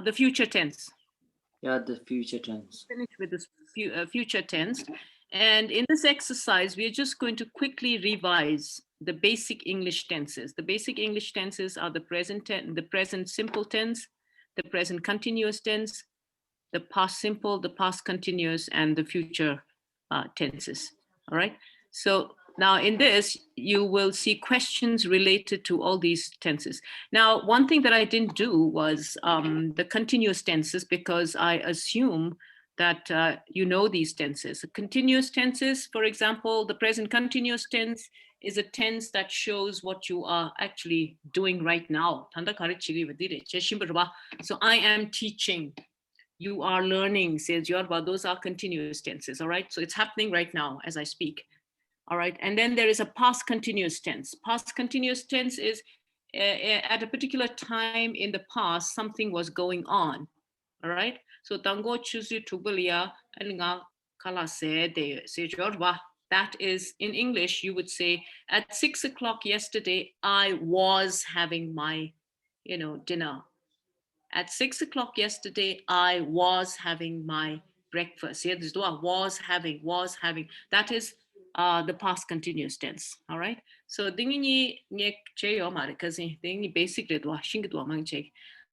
The future tense. Yeah, the future tense. Finish with this future tense. And in this exercise, we are just going to quickly revise the basic English tenses. The basic English tenses are the present tense, the present simple tense, the present continuous tense, the past simple, the past continuous, and the future tenses. All right. So now in this, you will see questions related to all these tenses. Now, one thing that I didn't do was the continuous tenses, because I assume that you know these tenses. Continuous tenses, for example, the present continuous tense is a tense that shows what you are actually doing right now. So I am teaching. You are learning, says Yorba. Those are continuous tenses, all right? So it's happening right now as I speak, all right? And then there is a past continuous tense. Past continuous tense is at a particular time in the past, something was going on, all right? So tango chusu tubulia and kala said Yorba. That is, in English, you would say, at 6 o'clock yesterday, I was having my, dinner. At 6 o'clock yesterday, I was having my breakfast. Yeah, this was having. That is the past continuous tense. All right. So basically.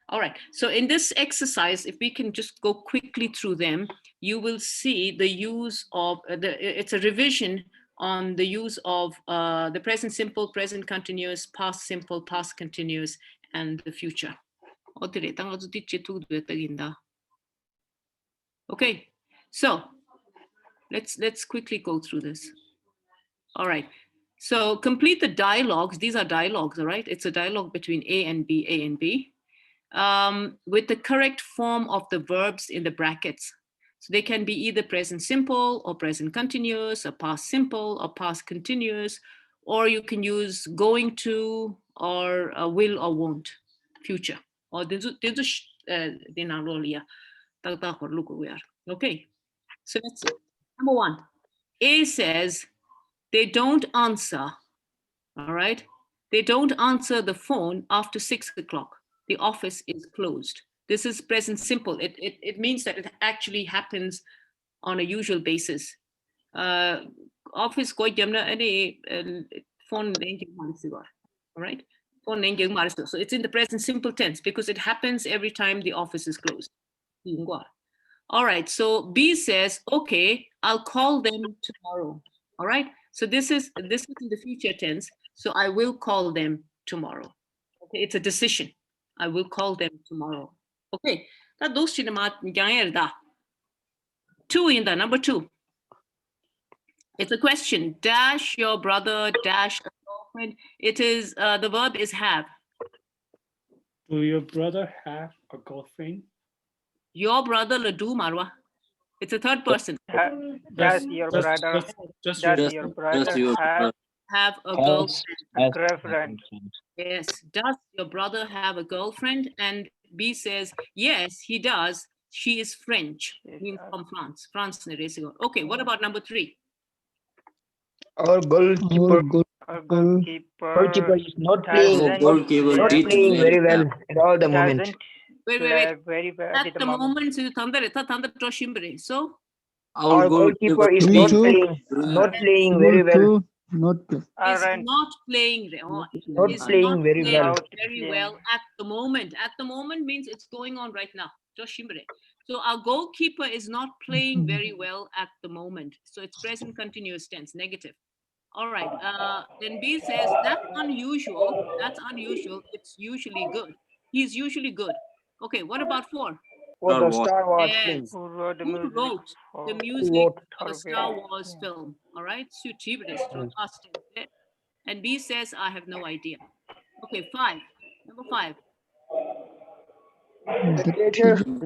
All right. So in this exercise, if we can just go quickly through them, you will see the use of it's a revision on the use of the present simple, present continuous, past simple, past continuous, and the future. Okay, so let's quickly go through this. All right, so complete the dialogues. These are dialogues, all right? It's a dialogue between A and B, with the correct form of the verbs in the brackets. So they can be either present simple or present continuous or past simple or past continuous, or you can use going to or will or won't, future. Or okay, so let's see. Number one, A says they don't answer. All right, they don't answer the phone after 6 o'clock. The office is closed. This is present simple. It means that it actually happens on a usual basis. Office ko jamna any phone all right. So it's in the present simple tense because it happens every time the office is closed. All right, so B says, okay, I'll call them tomorrow. All right, so this is in the future tense. So I will call them tomorrow. Okay, it's a decision. I will call them tomorrow. Okay, that those two in the number two. It's a question. Dash your brother, dash a girlfriend. It is the verb is have. Do your brother have a girlfriend? Your brother Ladu Marwa. It's a third person. Does your brother have a girlfriend? Yes. Does your brother have a girlfriend? And B says, yes, he does. She is French. Means from France. Okay, what about number three? Our goalkeeper is not playing very well at all the moment. Wait. At the moment, so our goalkeeper is not playing very well. Not playing very well at the moment. At the moment means it's going on right now. So our goalkeeper is not playing very well at the moment. So it's present continuous tense, negative. All right. Then B says that's unusual. It's usually good. He's usually good. Okay. What about four? For the Star Wars film. Who wrote the music for the Star Wars film? All right. And B says, I have no idea. Okay, number five. The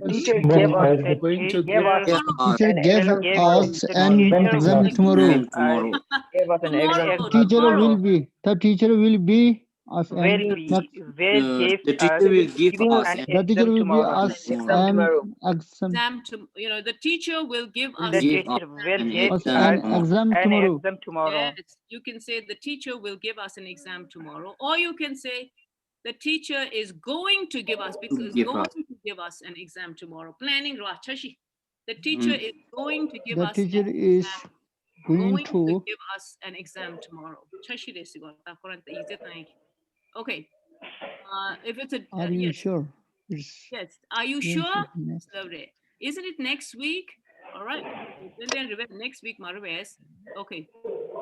teacher gave us an exam tomorrow. The teacher will be The teacher will give us an exam the teacher will give us an exam tomorrow. Yes, you can say the teacher will give us an exam tomorrow, or you can say the teacher is going to give us because give going us. to give us an exam tomorrow. Planning Rachashi. The teacher is going to give The us teacher an is exam, going to to. give us an exam tomorrow. Chashi desigo. Okay. If it's a Are you yes, sure? It's yes. Are you yes, sure? yes. Lovely. Isn't it next week? All right. Then next week, Marves. Okay.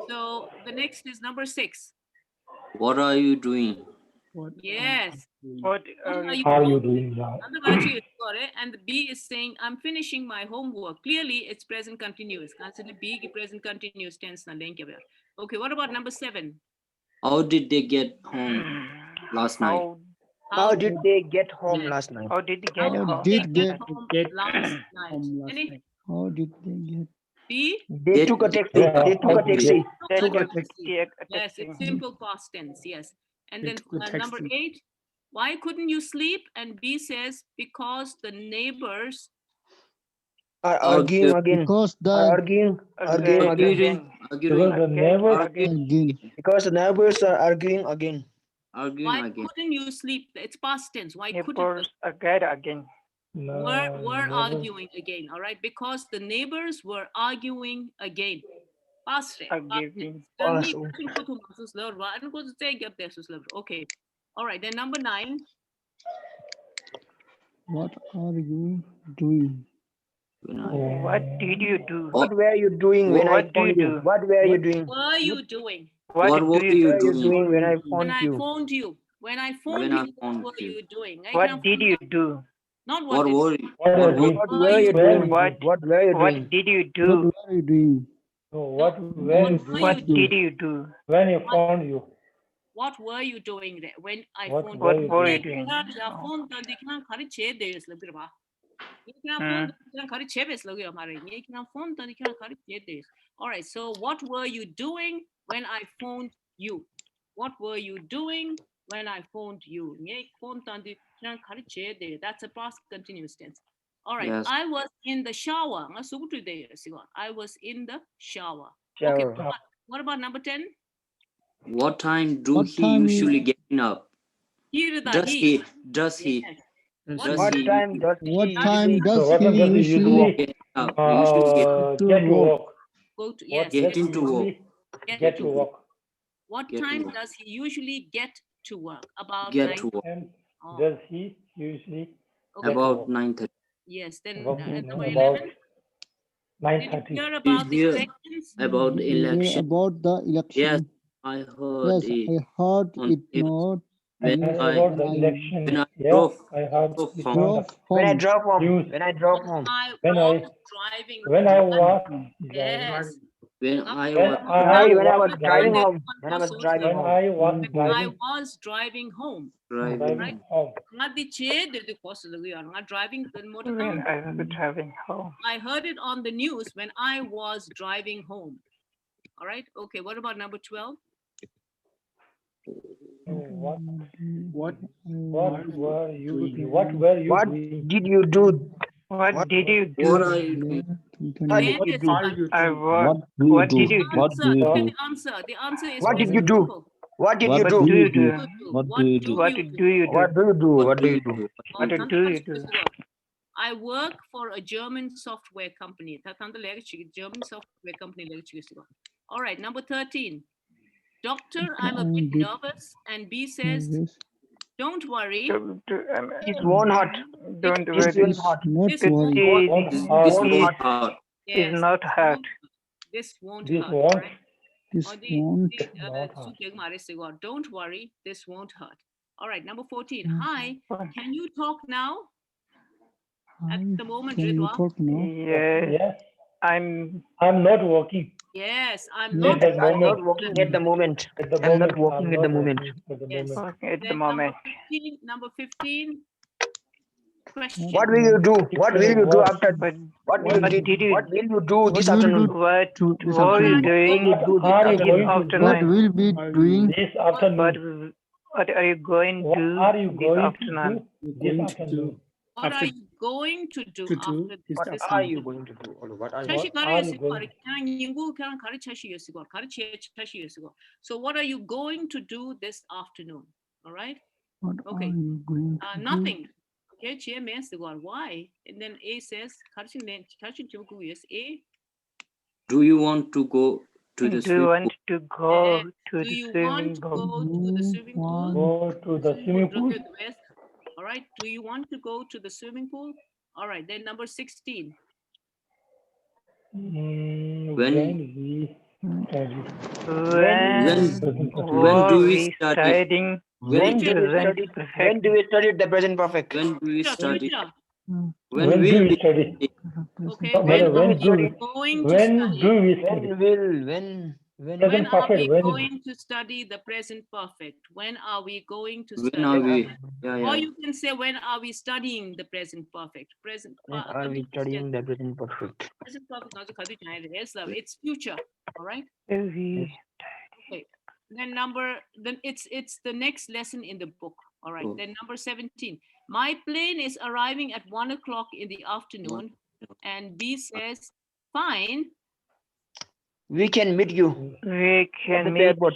So the next is number 6. What are you doing? What Yes. What What are you doing now? And the B is saying, I'm finishing my homework. Clearly, it's present continuous. Consider B present continuous tense. Okay, what about number 7? How did they get home last night? How did they get home Yes. last night? How did they How get did get home get last night? home last Any night? How did they get? B? They took a taxi. Yeah, They took how a did taxi. they- Took a took a taxi. Yes, it's simple past tense. Yes. And They then took a number taxi. 8, why couldn't you sleep? And B says, because the neighbors Are arguing again. Because Are the arguing again. Because the neighbors again. Because the neighbors are arguing again. why couldn't you sleep? It's past tense. Why couldn't you? Again. Were arguing again, all right? Because the neighbors were arguing again. Past tense. Past. Okay. All right, then number 9. What are you doing? What did you do? What were you doing when I phoned you? What were you doing? What were you doing? What were you doing? When I When phoned I you? phoned you. When I phoned When I you, what phoned were you. you doing? What did you do? Not What did were you? What What were What were you doing? What were you doing? What did you What do? were you doing? what were What you were doing What you doing? did you do? when you found you? What were you doing there when I What phoned were you? you What were you doing? doing? phone 그냥 가르쳐 대요스 그러봐. 그냥 phone 그냥 가르쳐 beslo 그요 말해. 그냥 phone 그냥 가르쳐 대요. All right. So what were you doing when I phoned you? What were you doing when I phoned you? phone 그냥 가르쳐 대요. That's a past continuous tense. All right. Yes. I was in the shower. I was in the shower. Shower. Okay. What about number 10? What time do What he time usually get up? Here the Does he? Does he? Yes. Does What he time does What he time usually does So what time he does he usually get up? Usually to get to work? work? Go to What yes. Get into work. Get to work. What Get to time work. does he usually get to work? About Get 9. to work. And Oh, does he usually okay. About 9:30. Yes. Then about, number about 11. Did you 9:30? hear about the hear elections? about the Did you hear election? about the election? Yes, I heard Yes, it I heard on it news not when Yes, I about the when election. when I Yes, drove I heard drove it from drove when I home. drove home? News. When I drove home. I When was I driving. when I home. was Yes. when I when was When I was was driving driving home. When I was driving when home. I was I driving was driving home. driving home. Nga di che de course nga driving the motor When car. I was driving home. I heard it on the news when I was driving home. All right. Okay. What about number 12? What What were you doing? What were you What doing? did you do? What did you what do? are you doing? What Then did you this do? one, I was. What did you do? answer. Look at the answer. The answer is What did present you do? simple. What did you What do? do you do? What do you do? What do you do? What do you do? What What do do you you do? do? What do you do? I work for a German software company. German software company. All right, number 13. Doctor, I'm a bit nervous. And B says, Yes, don't worry. It won't hurt. Don't It worry. will hurt. not This worry. Won't This hurt. won't This hurt. is not hurt. This won't This hurt. won't. right? This Or the- won't. the, don't worry, this won't hurt. All right, number 14. Hi, can you talk now? At the moment, Can you Ridwan. talk now? Yes, Yes, I'm I'm not working Yes, I'm at not. the I'm not moment. working at the moment. At the I'm moment, not working at the moment. at the Yes. moment. working at the Then moment. number 15. Question. What will you do? What will you do after? But What will what you did you? What will you do What this will you afternoon? do What to this were you afternoon? doing What are you this going to do What afternoon? will be doing? This What afternoon? what are you going What to are you this going to afternoon? do this afternoon? What are you going to do after this? What are you going to do? What are you? Chashi What are you going So what are you going to do this afternoon? All right. What Okay. are you going to do? Nothing. Okay, Chia means the word why. And then A says, Karshin yes, A. Do you want to go to the Do you swimming want to go to Do the you swimming want to pool? go to the You swimming pool? Go to the swimming pool. All right. Do you want to go to the swimming pool? All right. Then number 16. When When- we study. When when do were we we study? studying When do we present study? perfect? When do we study the present perfect? When do we Tumisha, study? Tumisha. When When do will we we study? Okay. Mother, When are when we do we going to when study? do we study? When When Present are we perfect. When is going to study the present perfect? When are we going to when study? are we? Yeah, Or yeah. you can say, when are we studying the present perfect? Present when are we studying the present perfect? present perfect also khadu chai re, yes, love. It's future. All right. We Okay. Then it's the next lesson in the book. All right. Oh. Then number 17. My plane is arriving at 1 o'clock in the afternoon. And B says, fine. We can meet you we at can the meet airport.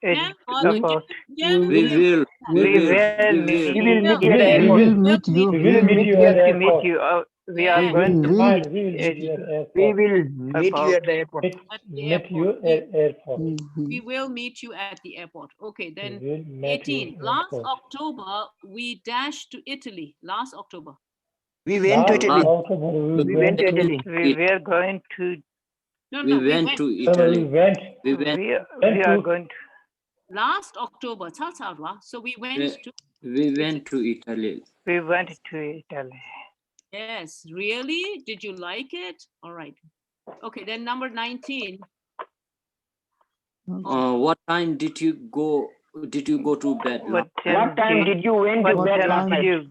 at Yeah, the well, airport. yeah, We will. We will meet. We will meet you at the We We airport. will meet you. we will meet you at the to meet airport. you. We Yeah. are going to We will. meet We will meet you at the We airport. will meet you at the airport. at the Meet you airport. at airport. We will meet you at the airport. Okay, We then will meet you 18. at Last airport. October, we dashed to Italy. Last October. We went to Last Italy. October We went to Italy. We were going to. No, We no, we went went. to We Italy. went. We went. We are to- going to. Last October. So we went We- to. We went to Italy. We went to Italy. Yes, really? Did you like it? All right. Okay, then number 19. What time did you go? Did you go to bed? What What time did you went to what bed time last did night? you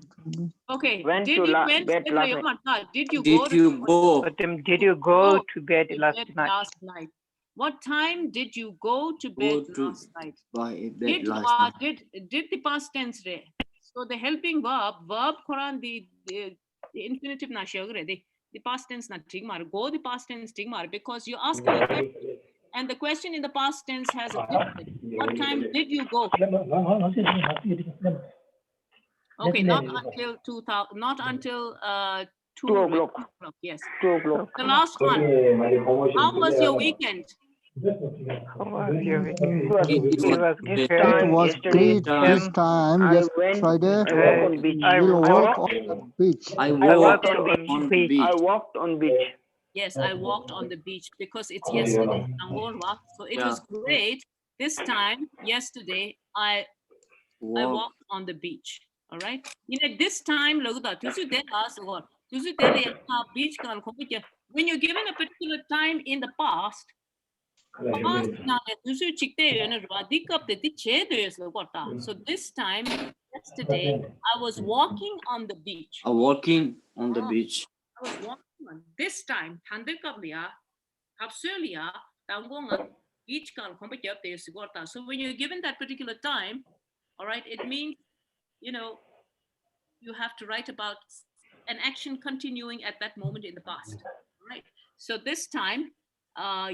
Okay, Went did to you la- went bed last night. Did you go Did to you go what time did you go to bed last night? last night? What time did you go to bed go to last night? by bed Did last night? did the past tense re? So the helping verb Quran the infinitive na shagre the past tense na tigmar go the past tense tigmar because you're asking a question and the question in the past tense has a difference. What time did you go? Okay, not until 2000, not until 2 2 o'clock. Yes. 2 o'clock. The last one. How was your weekend? How was your weekend? It It was great. It different. was Yesterday, great this time. I Yes, went. Friday. I walked on beach. I We'll walked walk on the beach. I I walked walked on on the beach. I walked on beach. Yes, I walked on the beach because it's yesterday. So it was great. This time, yesterday, I Walk. walked on the beach. All right. You know, this time, beach when you're given a particular time in the past, so this time, yesterday, I was walking on the beach. Walking on the beach. I was walking on this time, beach. So when you're given that particular time, all right, it means, you know, you have to write about an action continuing at that moment in the past. Right. So this time,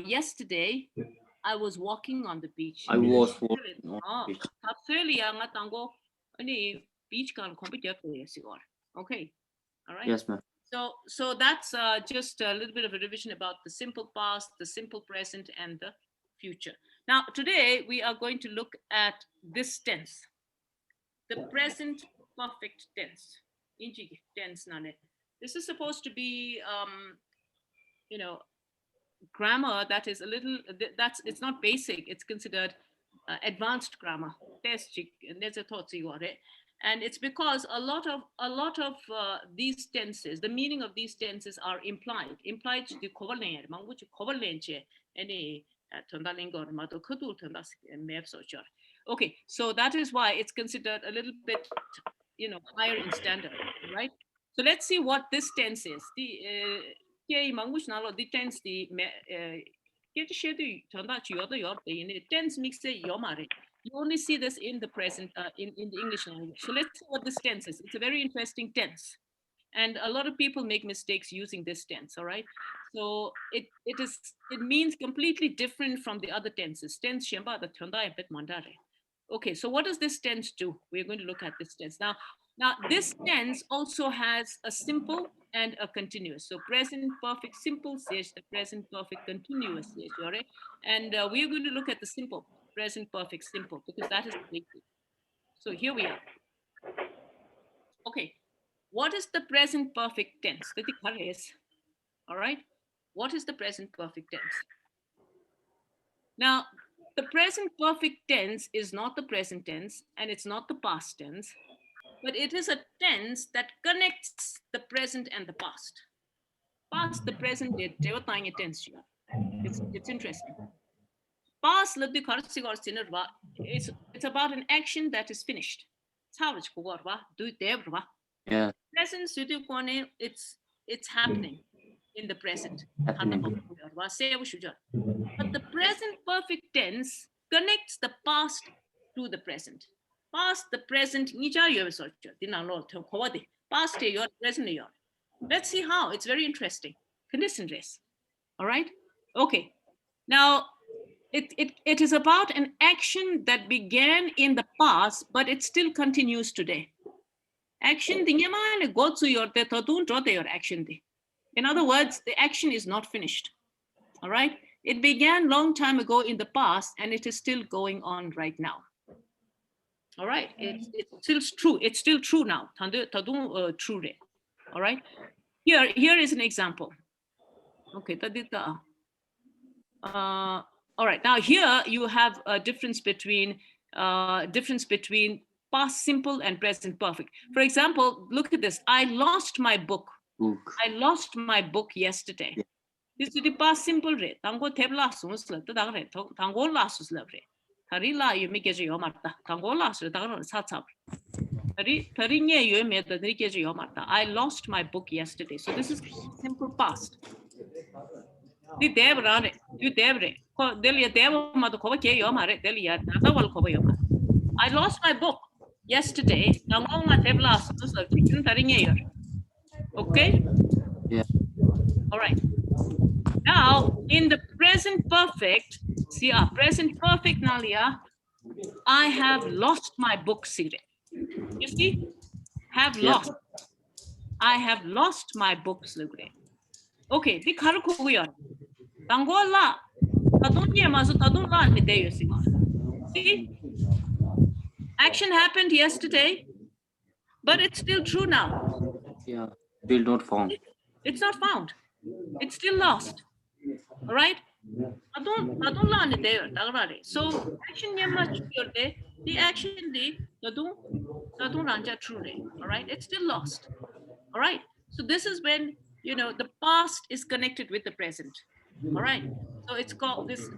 yesterday, I was walking on the beach. I was walking on the beach. Beach okay. All right. Yes, ma'am. So that's just a little bit of a revision about the simple past, the simple present, and the future. Now, today we are going to look at this tense, the present perfect tense. This is supposed to be, you know, grammar that is a little, it's not basic, it's considered advanced grammar. And it's because a lot of these tenses, the meaning of these tenses are implied to the coverland, which coverland any okay, so that is why it's considered a little bit, you know, higher in standard, right? So let's see what this tense is. The tense tense mix you only see this in the present in the English language. So let's see what this tense is. It's a very interesting tense. And a lot of people make mistakes using this tense, all right? So it means completely different from the other tenses. Tense shemba the thonda bit mandare. Okay, so what does this tense do? We're going to look at this tense. Now this tense also has a simple and a continuous. So present perfect simple says the present perfect continuous says, right? And we're going to look at the simple present perfect simple because that is the basic. So here we are. Okay, what is the present perfect tense? All right, what is the present perfect tense? Now, the present perfect tense is not the present tense and it's not the past tense, but it is a tense that connects the present and the past. Past, the present, tense. It's interesting. Past, it's about an action that is finished. Yeah, Present, it's happening in the present. happening. But the present perfect tense connects the past to the present. Past, the present, past, present. Let's see how. It's very interesting. All right. Okay. Now, it is about an action that began in the past, but it still continues today. Action, go to your action. In other words, the action is not finished. All right. It began long time ago in the past, and it is still going on right now. All right. It's still true. It's still true now. True. All right. Here is an example. Okay. All right. Now here you have a difference between past simple and present perfect. For example, look at this. I lost my book. Book. I lost my book yesterday. This is the past simple re. Tango tebla sunusla. Tango la susla re. Tarila you make your marta. Tango la susla. Satsap. I lost my book yesterday. So this is simple past. The Devrane, you Devre, Delia Devo Madokova Yomare, Delia, Nadawal Kobayoma. I lost my book yesterday. Okay? Yeah. All right. Now, in the present perfect, see, present perfect, Nalia, I have lost my book, Sire. You see? Have lost. I have lost my book, Sire. Okay, the Karukuya. Tangola. See? Action happened yesterday, but it's still true now. Yeah, still not found. It's not found. It's still lost. All right? So action the action true. All right? It's still lost. All right? So this is when the past is connected with the present. All right? So it's called this is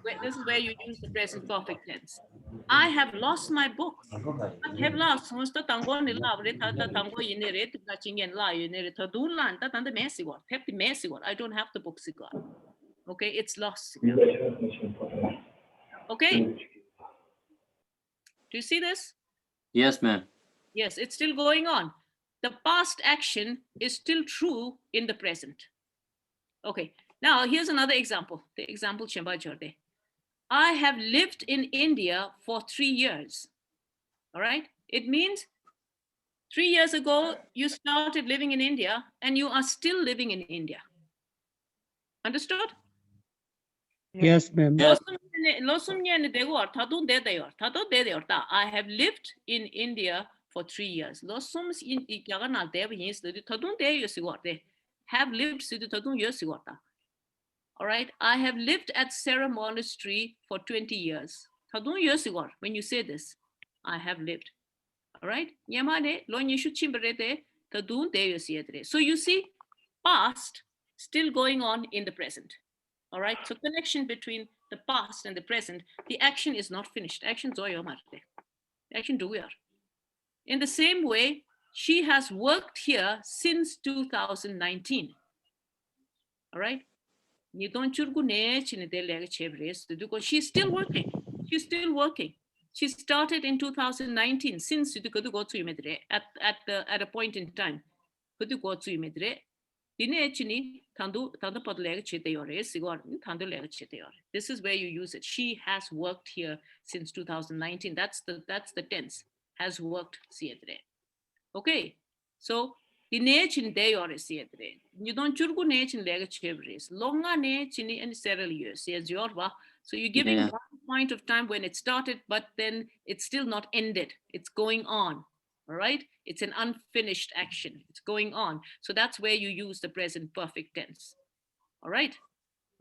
where you use the present perfect tense. I have lost my book. I have lost. Tango I don't have the book. Okay, it's lost. Okay. Do you see this? Yes, ma'am. Yes, it's still going on. The past action is still true in the present. Okay, now here's another example. The example Chemba Jorde. I have lived in India for 3 years. All right, it means 3 years ago, you started living in India and you are still living in India. Understood? Yes, ma'am. Yes. I have lived in India for 3 years. Have lived. All right. I have lived at Sarah Monastery for 20 years. When you say this, I have lived. All right. So you see, past still going on in the present. All right. So connection between the past and the present, the action is not finished. Action do we are. In the same way, she has worked here since 2019. All right. She's still working. She's still working. She started in 2019 since at a point in time. This is where you use it. She has worked here since 2019. That's the tense. Has worked. Okay. So the nation they are you don't churgu nation lega chevres. Longa nation and several years. So you're giving Yeah. one point of time when it started, but then it's still not ended. It's going on. All right. It's an unfinished action. It's going on. So that's where you use the present perfect tense. All right.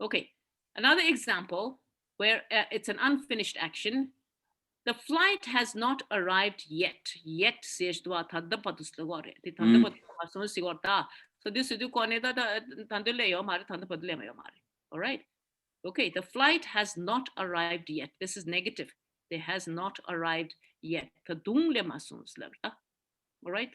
Okay. Another example where it's an unfinished action. The flight has not arrived yet. Yet says to So this is all right. Okay, the flight has not arrived yet. This is negative. They has not arrived yet. All right.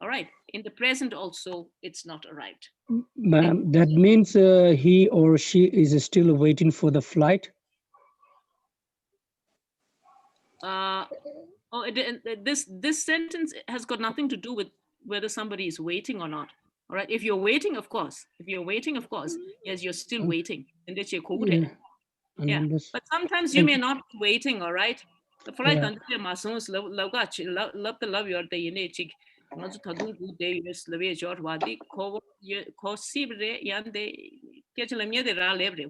All right. In the present also, it's not arrived. Ma'am, that means he or she is still waiting for the flight. This sentence has got nothing to do with whether somebody is waiting or not. All right. If you're waiting, of course. Yes, you're still waiting. And that's your code. Yeah. But sometimes you may not be waiting. All right. The flight love your day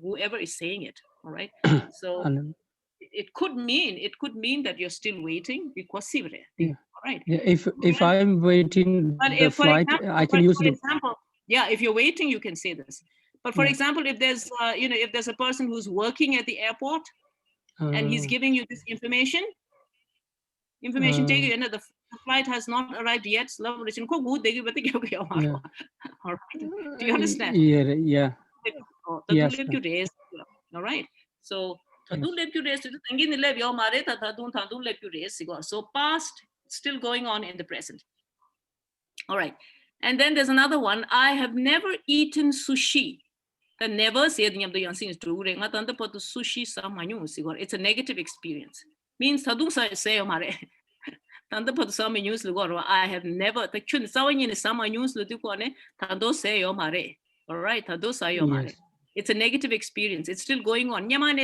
whoever is saying it. All right. So it could mean that you're still waiting because Yeah. all right. Yeah, if I'm waiting But the if, for flight, example, I can use for the. example, yeah, if you're waiting, you can say this. But for Yeah. example, if there's if there's a person who's working at the airport and he's giving you this information take you, the flight has not arrived yet. All right. Do you understand? Yeah. Yes, ma'am. All right. So so past still going on in the present. All right. And then there's another one. I have never eaten sushi. The never said sushi. It's a negative experience. Means I have never all right. Yes. It's a negative experience. It's still going on. Never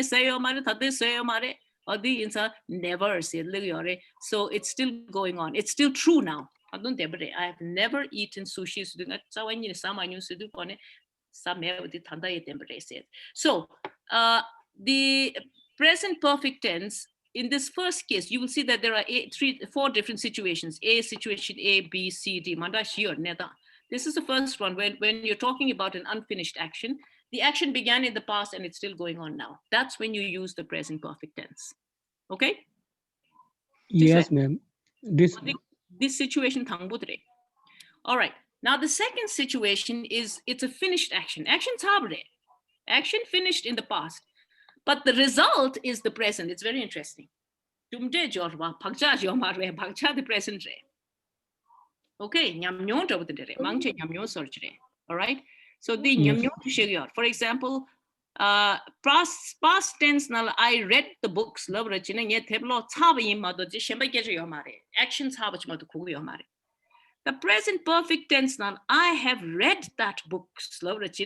said. So it's still going on. It's still true now. I have never eaten sushi. So the present perfect tense, in this first case, you will see that there are four different situations. A situation A, B, C, D. This is the first one when you're talking about an unfinished action. The action began in the past and it's still going on now. That's when you use the present perfect tense. Okay? Yes, ma'am. This situation. All right. Now the second situation is it's a finished action. Action finished in the past. But the result is the present. It's very interesting. The present. Okay, all right. So the for example, past tense I read the books. Actions the present perfect tense I have read that books. That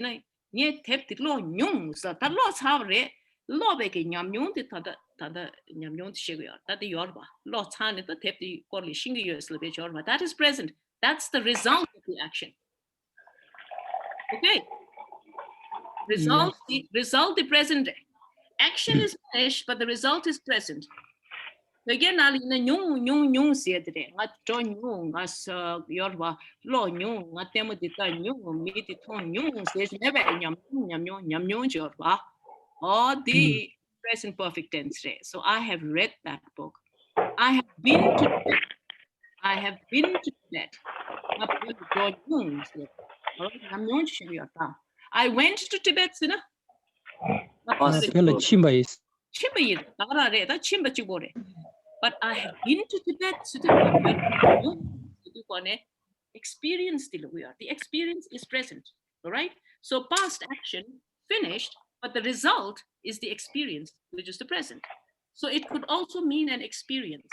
is present. That's the result of the action. Okay. Result the present. Action is finished, but the result is present. Again, or the present perfect tense. So I have read that book. I have been to Tibet. I went to Tibet. But I have been to Tibet. Experience the experience is present. All right. So past action finished, but the result is the experience, which is the present. So it could also mean an experience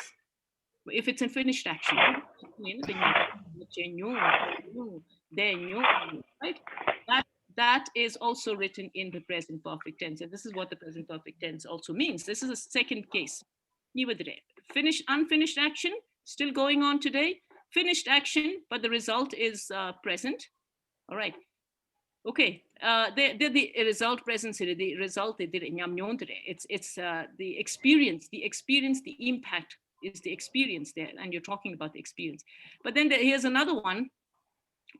if it's a finished action. right? That is also written in the present perfect tense. And this is what the present perfect tense also means. This is a second case. Finished, unfinished action, still going on today. Finished action, but the result is present. All right. Okay. The result present, the result they did in today. It's the experience, the impact is the experience there, and you're talking about the experience. But then here's another one,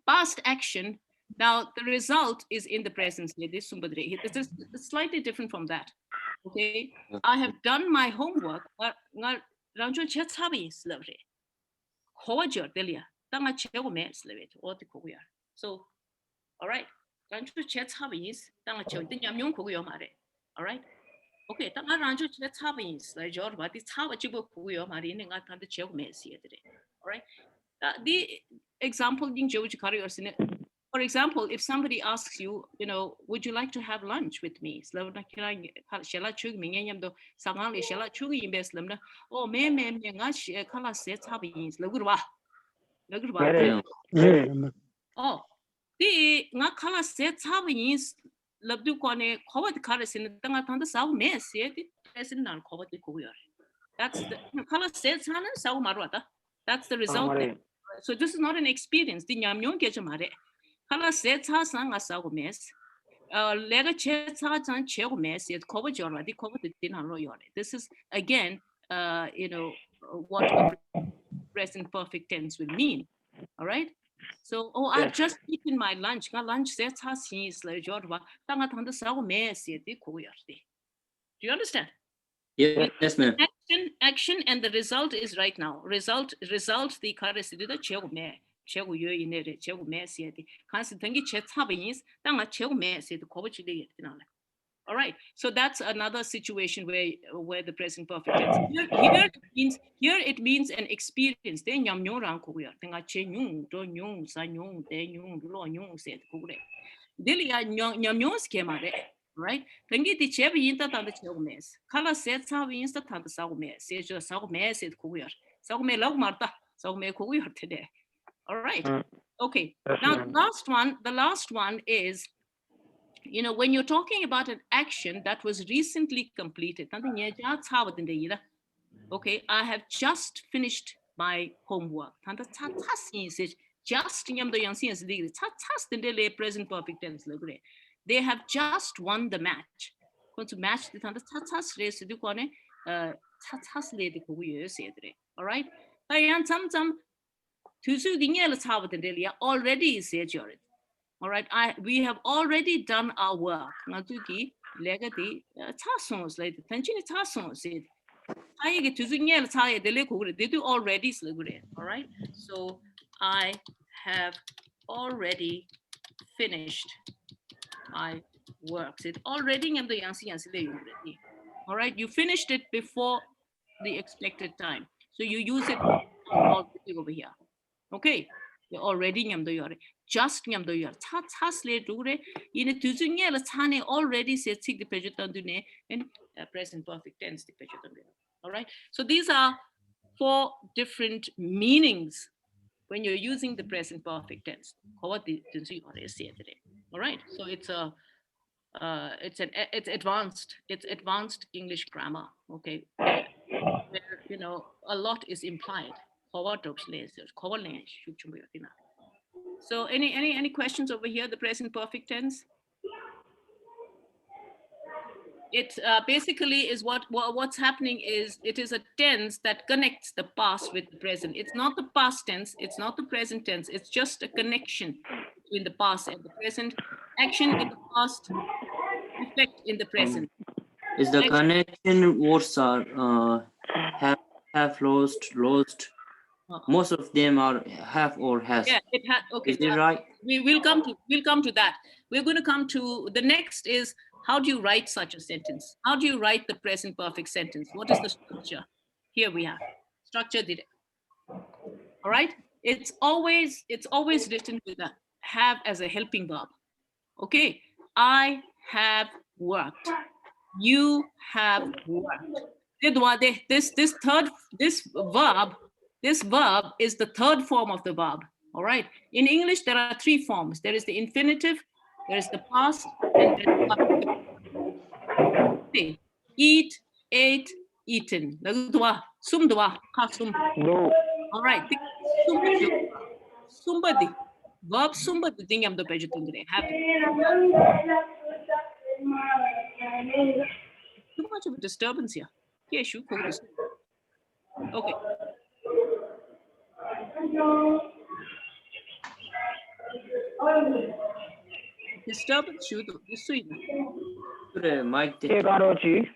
past action. Now the result is in the present. This is slightly different from that. Okay, I have done my homework. So, all right. All right. Okay, all right. The example, for example, if somebody asks you, would you like to have lunch with me? Oh, oh, the nga kala set is labdu kone covered colors in the tanga sau mess yet present non covered the cover. That's the color sets han sau marwata. That's the result. So this is not an experience. The nyamyon kechamare. Kala sets has nga sau mess. Lega chets has and chego mess yet covered jorla, the covered the dinner royale. This is again what a present perfect tense will mean. All right. So, I've just eaten my lunch. Lunch sets has is like Jorva. Do you understand? Yes, ma'am. Action, and the result is right now. Result. The currency the chego me. Chego you in it. Chego me see the constant thing. Chets having tanga chego me see the coverage. All right, so that's another situation where the present perfect tense. Here it means an experience. Then nyam nyorang kuya. Tenga che nyung do nyung sa nyung de nyung lo nyung set kure. Delia nyam nyong schema de. Right? Tengi di chebi yinta tanda chego mes. Kala set sa insta tanda sa mes. Se jo sa mes set kuya. Sa me lag marta. Sa me kuya today. All right. Okay. Now the last one is, when you're talking about an action that was recently completed, okay, I have just finished my homework. Just present perfect tense. They have just won the match. Going to match the all right. Already said all right, we have already done our work. They do already. All right, so I have already finished my work. Already, all right, you finished it before the expected time, so you use it over here. Okay, you're already just already said the in present perfect tense. All right, so these are 4 different meanings when you're using the present perfect tense. All right, so it's advanced English grammar. Okay, where, a lot is implied. So any questions over here, the present perfect tense? It basically is what's happening is it is a tense that connects the past with the present. It's not the past tense, it's not the present tense, it's just a connection between the past and the present. Action in the past, effect in the present. Is the connection words are have lost? Most of them are have or has. Yeah, it has. Okay, is it right? We'll come to that. We're going to come to the next is, how do you write such a sentence? How do you write the present perfect sentence? What is the structure? Here we have structure did it. All right. It's always written with a have as a helping verb. Okay. I have worked. You have worked. This verb is the third form of the verb. All right. In English, there are three forms. There is the infinitive, there is the past, and there is participle. Okay. Eat, ate, eaten. Sum dua, ka sum. No. All right. Sumbadi. Verb sumbadi thing am the page have too much of a disturbance here. Yes, you could. Okay. Disturbance should this way. 그래, 마이크 대. Ekarochi.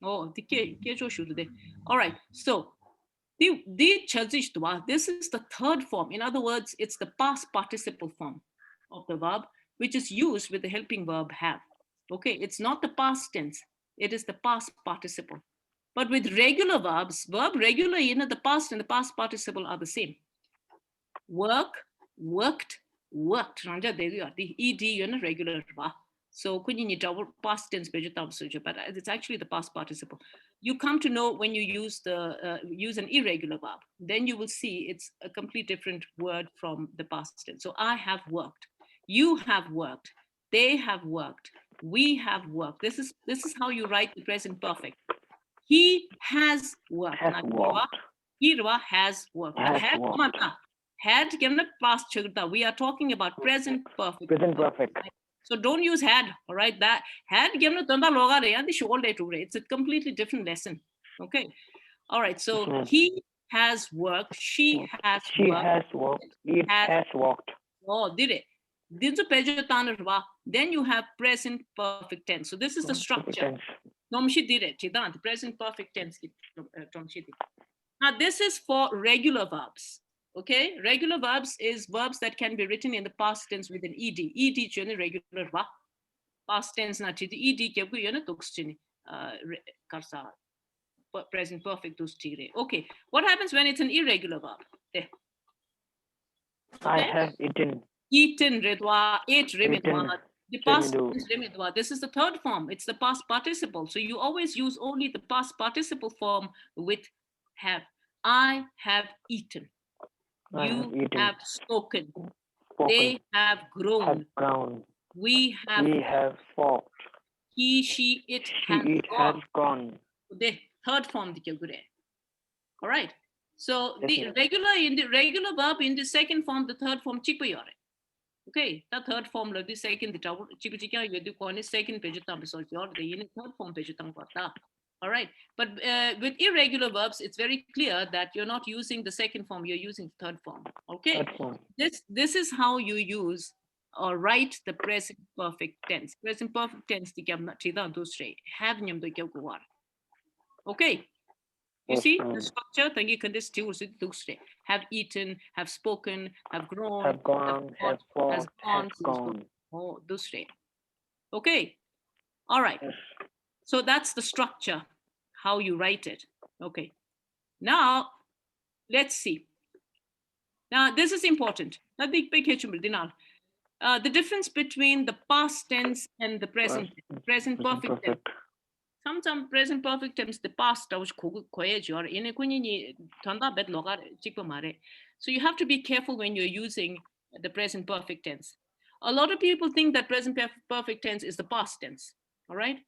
Oh, the should they. All right. So the chazishtwa, this is the third form. In other words, it's the past participle form of the verb, which is used with the helping verb have. Okay, it's not the past tense, it is the past participle. But with regular verbs, verb regular, the past and the past participle are the same. Work, worked, worked. The ed, regular. So double past tense, but it's actually the past participle. You come to know when you use use an irregular verb, then you will see it's a complete different word from the past tense. So I have worked, you have worked, they have worked, we have worked. This is how you write the present perfect. He has worked. Has worked. He has worked. Has worked. Had past. We are talking about present perfect. Present perfect. So don't use had, all right? That had it's a completely different lesson. Okay. All right. So he has worked, she has worked. Has worked. It has worked. Oh, did it? Then you have present perfect tense. So this is the structure. Nomshi did it. The present perfect tense. Now this is for regular verbs. Okay, regular verbs is verbs that can be written in the past tense with an ed. Ed is regular verb. Past tense na ed karsa present perfect okay, what happens when it's an irregular verb? There. I have eaten. Eaten redwa, ate remedwa. The past tense remedwa. This is the third form. It's the past participle. So you always use only the past participle form with have. I have eaten. You have spoken. They have grown. We have walked. He, she, it has gone. The third form. All right. So the regular verb in the second form, the third form chipayore. Okay, the third form the second the chipachika you do second page the third form page. All right, but with irregular verbs, it's very clear that you're not using the second form, you're using the third form. Okay, this is how you use or write the present perfect tense. Present perfect tense have. Okay, you see the structure. Have eaten, have spoken, have grown, have gone, have walked, has gone. Oh, those three. Okay, all right. So that's the structure, how you write it. Okay. Now, let's see. Now, this is important. The difference between the past tense and the present perfect tense. Sometimes present perfect tense, the past, so you have to be careful when you're using the present perfect tense. A lot of people think that present perfect tense is the past tense, all right?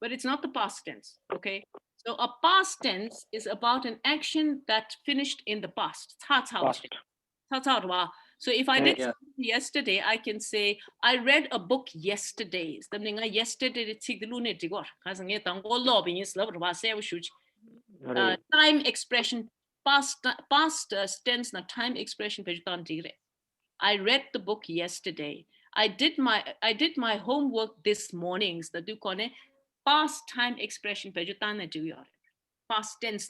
But it's not the past tense, okay? So a past tense is about an action that finished in the past. So if I did something yesterday, I can say, I read a book yesterday. Time expression, past tense, time expression. I read the book yesterday. I did my homework this morning. Past time expression. Past tense.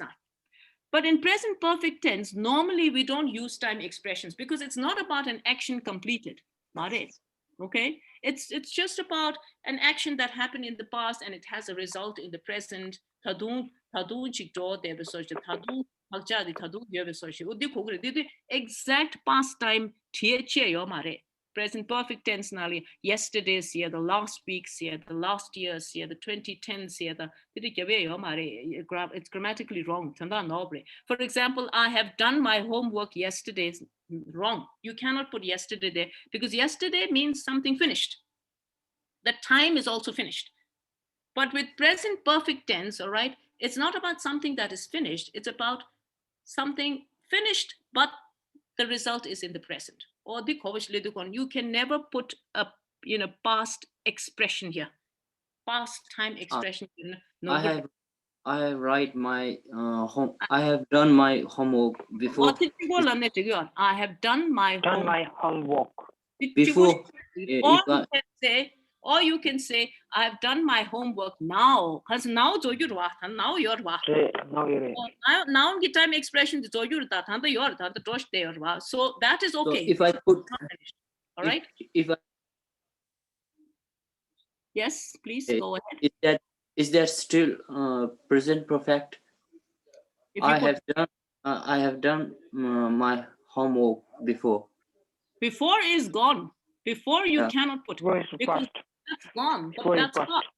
But in present perfect tense, normally we don't use time expressions because it's not about an action completed. Okay? It's just about an action that happened in the past and it has a result in the present. Exact past time present perfect tense nali yesterday's year, the last week's year, the last year's year, the 2010s year, it's grammatically wrong. For example, I have done my homework yesterday. Wrong. You cannot put yesterday there because yesterday means something finished. The time is also finished. But with present perfect tense, all right, it's not about something that is finished. It's about something finished, but the result is in the present. Or the you can never put a past expression here, past time expression. I have write my I have done my homework before. I have done my homework. Before. Or you can say, I have done my homework now. Because now now you're now time expression so that is okay. So if I put, all right. If I, yes, please go ahead. Is that still present perfect? I have done my homework before. Before is gone. Before you cannot put because that's gone. But that's past.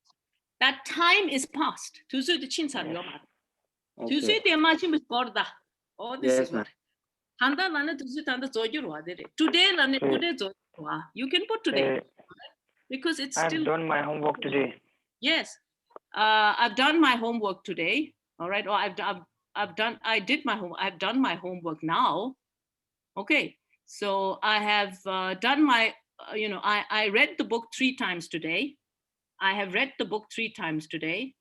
That time is past. Tuesday the chin Tuesday the imagine with Gorda. Oh, this is what. Handa lana Tuesday tanda zoyurwa. Today lana today zoyurwa. You can put today because it's still. I've done my homework today. Yes, I've done my homework today. All right, or I did my homework. I've done my homework now. Okay, so I have done my. I read the book 3 times today. I have read the book 3 times today.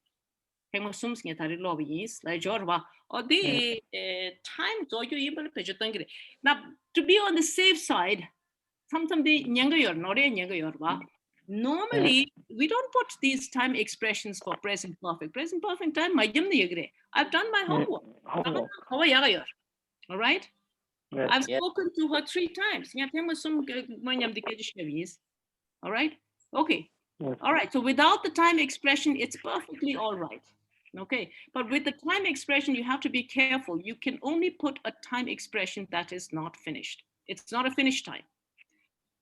Now, to be on the safe side, sometimes normally we don't put these time expressions for present perfect. Present perfect time, I've done my homework. All right. Yes. I've spoken to her 3 times. All right. Okay. Yes. All right. So without the time expression, it's perfectly all right. Okay. But with the time expression, you have to be careful. You can only put a time expression that is not finished. It's not a finished time.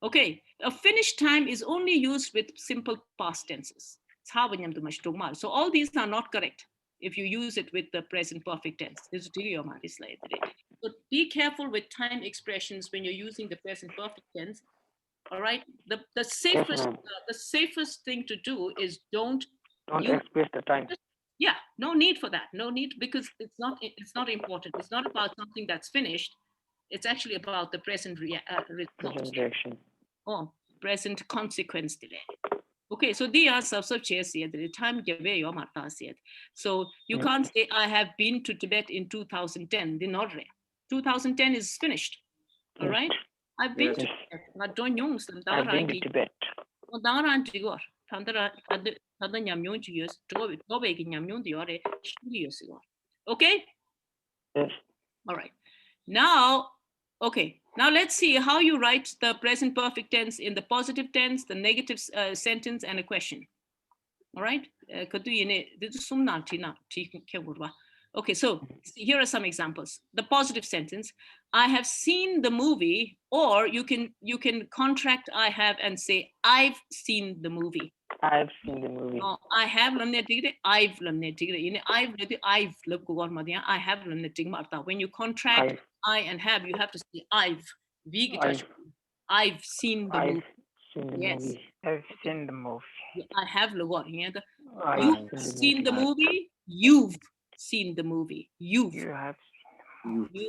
Okay. A finished time is only used with simple past tenses. So all these are not correct if you use it with the present perfect tense. So be careful with time expressions when you're using the present perfect tense. All right. The safest thing to do is don't express the time. Yeah, no need for that. No need because it's not important. It's not about something that's finished. It's actually about the present result. Oh, present consequence delay. Okay, so they are the time give so you can't say I have been to Tibet in 2010. 2010 is finished. All right. I've been to Tibet. I've been to Tibet. Okay. Yes. All right. Now, okay. Now let's see how you write the present perfect tense in the positive tense, the negative sentence, and a question. All right. Okay, so here are some examples. The positive sentence: I have seen the movie, or you can contract I have and say I've seen the movie. I've seen the movie. I have I've I have when you contract I and have, you have to say I've seen the movie. Yes. I've seen the movie. I have you've seen the movie. You've seen the movie. You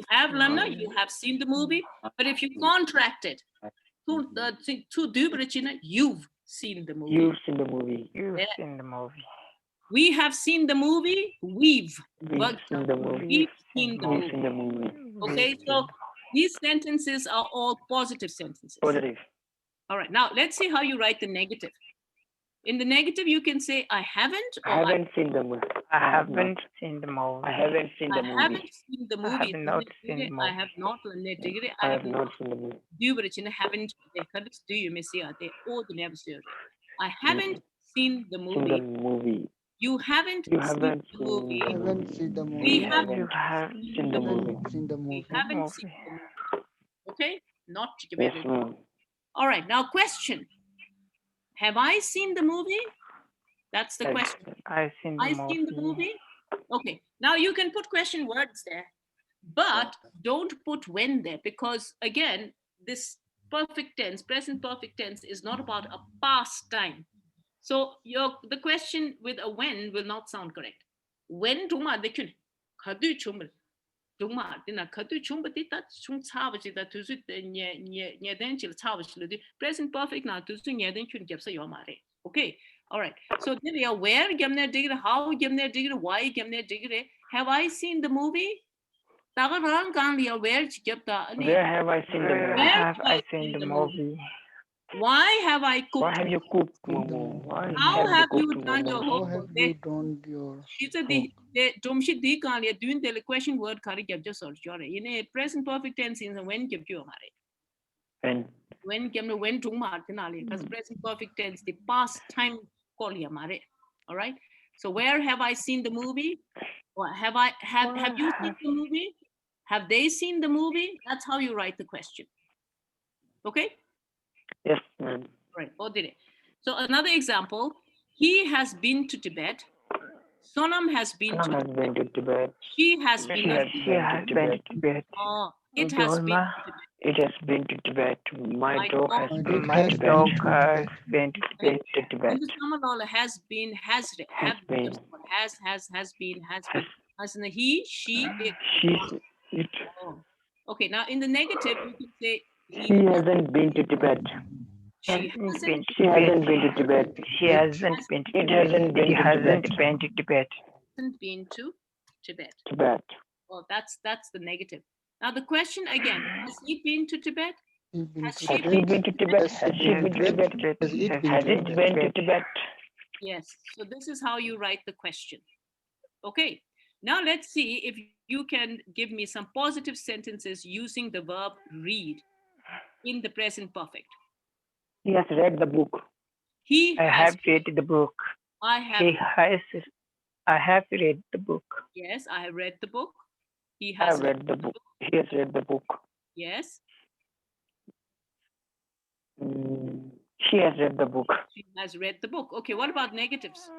have Lana, you have seen the movie. But if you contract it to you've seen the movie. You've seen the movie. You've seen the movie. We have seen the movie. We've seen the movie. We've seen the movie. Okay, so these sentences are all positive sentences. Positive. All right, now let's see how you write the negative. In the negative, you can say I haven't. Or I haven't seen the movie. I haven't seen the movie. I haven't seen the movie. I haven't seen the movie. I have not seen the movie. I have not. I have not seen the movie. Do you haven't? Do you miss it? I haven't seen the movie. You haven't seen the movie. We haven't. You have seen the movie. We haven't seen the movie. Okay, not Yes, ma'am. All right, now question. Have I seen the movie? That's the question. I've seen the I seen the movie? Okay, now you can put question words there, but don't put when there, because again, this perfect tense, present perfect tense is not about a past time. So the question with a when will not sound correct. When duma de kun khadu chumul duma dina khadu chumba ti ta chung chawa ji da tu su nye den chil chawa chil di present perfect na tu su nye den kun gyapsa yo mare. Okay, all right. So then we are where gemne digre, how gemne digre, why gemne digre. Have I seen the movie? Taga rang kan liya where gyapta ani. Where have I seen the Where movie? Where have I seen the movie? Why have I Why cooked? have you cooked Cooked the momo? momo. Why How have you cooked done your momo? How homework? have you done your She said the domshi di kan liya doing the question word kari gyap just or jore. In a present perfect tense in when gyap jo mare. And When gemne when tung mar tinali because present perfect tense the past time call ya mare. All right. So where have I seen the movie? Or have you seen the movie? Have they seen the movie? That's how you write the question. Okay. yes, ma'am. Right. So another example. He has been to Tibet. Sonam has been Sonam to has been to Tibet. She has been to She has been to Tibet. Oh, it has been Jolma, to Tibet. It has been to Tibet. My My dog dog- has My been dog my has to dog been to has Tibet. been to Tibet. Tibet. To Tibet. And the Samanola has been, has been. Has Has been. As in the he, she, it. She, it, Oh. Okay, now in the negative, you can say he hasn't been to Tibet. she Hasn't hasn't been to She hasn't been to Tibet. She hasn't been to It hasn't been She to hasn't Tibet. been to Tibet. been to Tibet. Tibet. Well, that's the negative. Now the question again, has he been to Tibet? He been Has to she Has Tibet. he been to Tibet? Has Has he she been been to to Tibet? Tibet? Has it been Has to it Tibet? been to Tibet? Yes. So this is how you write the question. Okay. Now let's see if you can give me some positive sentences using the verb read in the present perfect. He has read the book. He I has. have read the book. I have. I have read the book. Yes, I have read the book. He I has have read the book. He has read the book. Yes, She has read the book. she has read the book. Okay, what about negatives?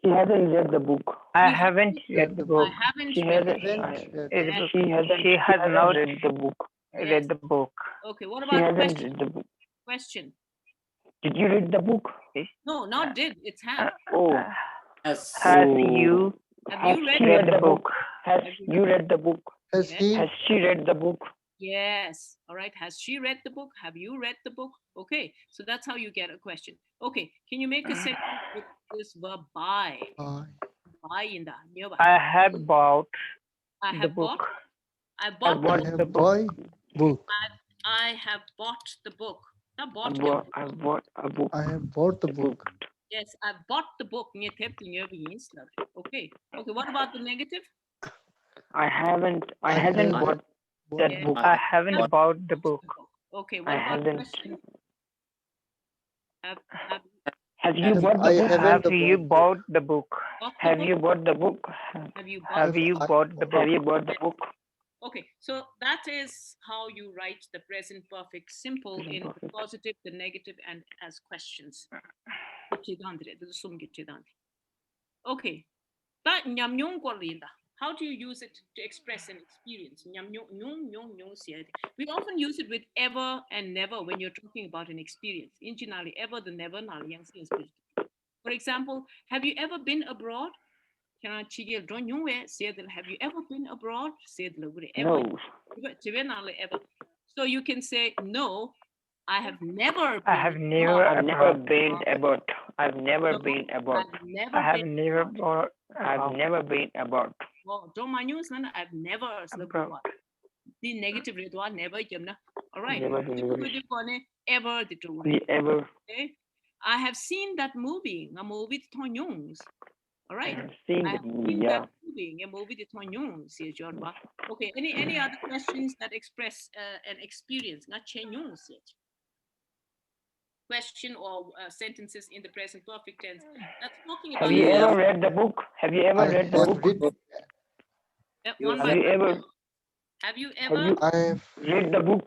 She hasn't read the book. I haven't read the book. I haven't She read hasn't. the book. She has not read the book. Read the book. Okay, what She about hasn't question? read the book. Question. Did you read the book? No, not did. It's have. Oh, Yes. Have Oh. you Have you she read read the book? Has you read the book? Has he? Has she read the book? Yes. All right. Has she read the book? Have you read the book? Okay. So that's how you get a question. Okay. Can you make a sentence with this verb buy? Buy in the nearby. I have bought I the have book. bought. I I bought. bought I the have book. boy book. I have bought the book. Not I bought. bought a book. I have bought the book. Yes, I bought the book. Okay. Okay. What about the negative? I haven't have bought bought that Yeah. book. I haven't bought the book. Okay. What I about haven't. question? Have Have you Have- bought I the book? haven't Have you bought bought the book? bought the Have book? you bought the book? Have you bought? Have you I- bought the Have book? you bought the book? Okay, so that is how you write the present perfect simple Present in perfect. positive, the negative, and as questions. Okay. But how do you use it to express an experience? We often use it with ever and never when you're talking about an experience. Injinali ever the never. For example, have you ever been abroad? Have you ever been abroad? No. Ever. So you can say no, I have never been. I have never I've never abroad. been abroad. I've never No, been abroad. I've never I have been never abroad. bought I've never been abroad. Oh, don't mind you, son. I've never abroad. the negative rate one never jamna. All right. Never been People English. do kone ever the two. We ever Okay. I have seen that movie. A movie Tonyungs. All right. have seen I the have movie. seen Yeah. that movie. A movie the Tonyungs. Okay. Any other questions that express an experience? Not Chenyungs yet. Question or sentences in the present perfect tense. That's talking about. Have you ever read the book? Have you ever I read the have book? read. One Have by you one. ever Have you have ever you I have read the book?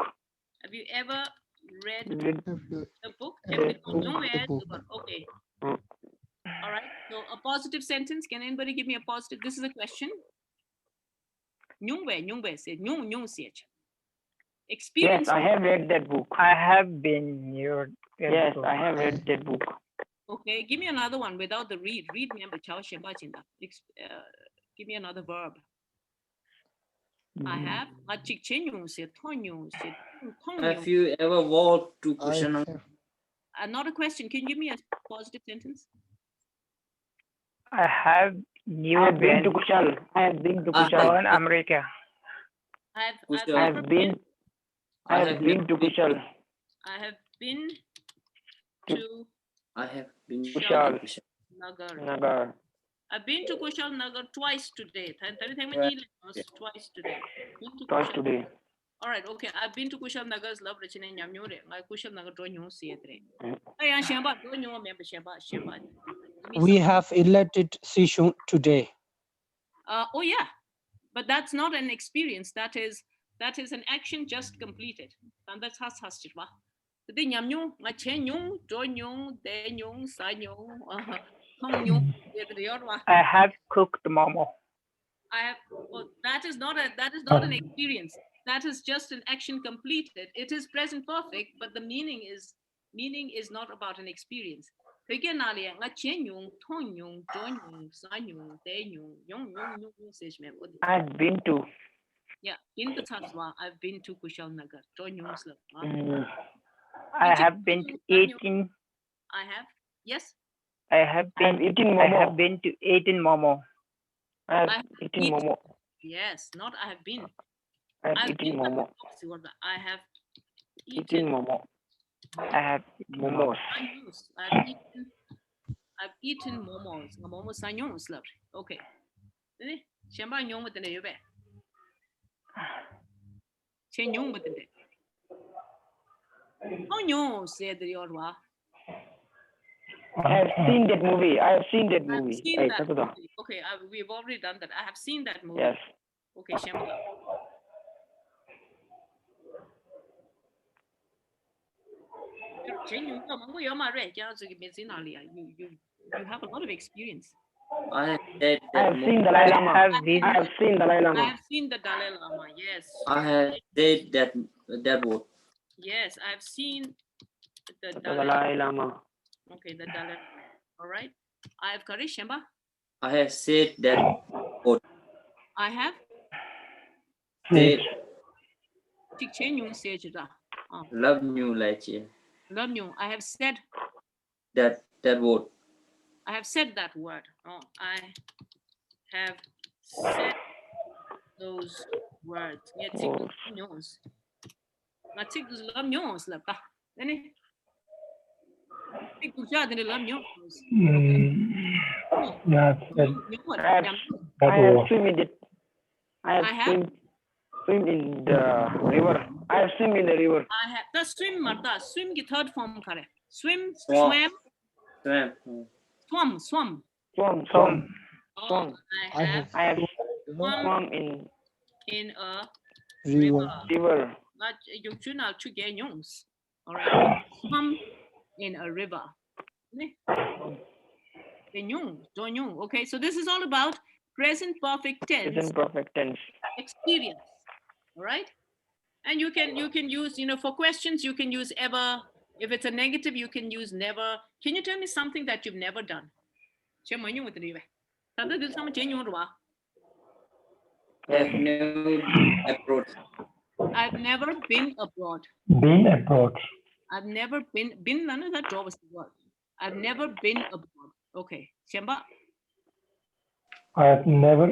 have you ever read Read the book. the book. Okay. Mm. All right. So a positive sentence. Can anybody give me a positive? This is a question. Nyungwe said Nyung siech. Yes, Experience. I have read that book. I have been near. Yes, I have read that book. Okay. Give me another one without the read. Read member chao shemba chinda. Give me another verb. I have. Achik chenyung se tonyung se Have you ever walked to I Kushana? have Not a question. Can you give me a positive sentence? I have I never have been been to Kushal. I have been to I Kushal. in America. I've Kushal. I never have been. I have been to Kushal. I have been to I have been to Kushal. Kushal. Nagar. Nagar. I've been to Kushal Nagar twice today. Right. Twice today. Been to Twice Kushal- today. All right, okay. I've been to Kushal Nagar's love rachine nyamnyore. I Kushal Nagar do nyu siedre. Mm. Hey, shamba do nyu member shamba. We have elected session today. Oh yeah, but that's not an experience. That is an action just completed. And that's has chirwa. The nyamnyu, ma chen nyu, do nyu, de nyu, sa nyu, hong nyu. I have cooked momo. I have. Oh, that is not an experience. That is just an action completed. It is present perfect, but the meaning is not about an experience. Again, alia nga chen yung, tong yung, don yung, san yung, de yung, yung says me. I've been to. Yeah, in the Taswa, I've been to Kushal Nagar. Don yung slap. Mm. I have been to eating. I have. Yes. I have I have been. eaten I momo. have been to eaten momo. I have I have eaten eaten. momo. Yes, not I have been. I have I've eaten been momo. I have Eaten eaten momo. I have eaten Momos. Sanyos. I've eaten momos. Nga momo sanyos love. Okay. Ini shamba nyong with the yobe. Chen nyong with the day. Oh no, said the Yorwa. I have seen that movie. I have seen that I've movie. seen Hey, that Sasuda. movie. Okay, we've already done that. I have seen that movie. Yes. Okay, shamba. Chen nyong ka mango yoma re. Kya zo ki mezi na liya. You have a lot of experience. I have said I have that. seen Dalai I Lama. have I visited. have seen Dalai I Lama. have seen the Dalai Lama. Yes. I have said that word. Yes, I've seen the The Dalai. Dalai Lama. Okay, the Dalai. All right. I have Karish Shamba. I have said that word. I have Said Tik Chen Yung Sej Da. love you like Love you. I have said that word. I have said that word. Oh, I have said those words. Yeah, take Oh. news. I take those love news. Love. Then it. Take those jobs and love news. Yeah, I have swim in the. I I have? have swim in the river. I have swim in the river. I have the swim. Marta swim. की third form करे. Swim. Swam. Swam. Swam. Swam. Swim. Swim. Oh, Swam. I have I have swum swum in in a river. river. Not you should not to get news. All right. Swum in a river. Okay, so this is all about present perfect tense Present perfect tense. experience. All right. And you can use, for questions, you can use ever. If it's a negative, you can use never. Can you tell me something that you've never done? I have never abroad. I've never been abroad. Been abroad. I've never been none of that job was the word. I've never been abroad. Okay. Shamba, I have never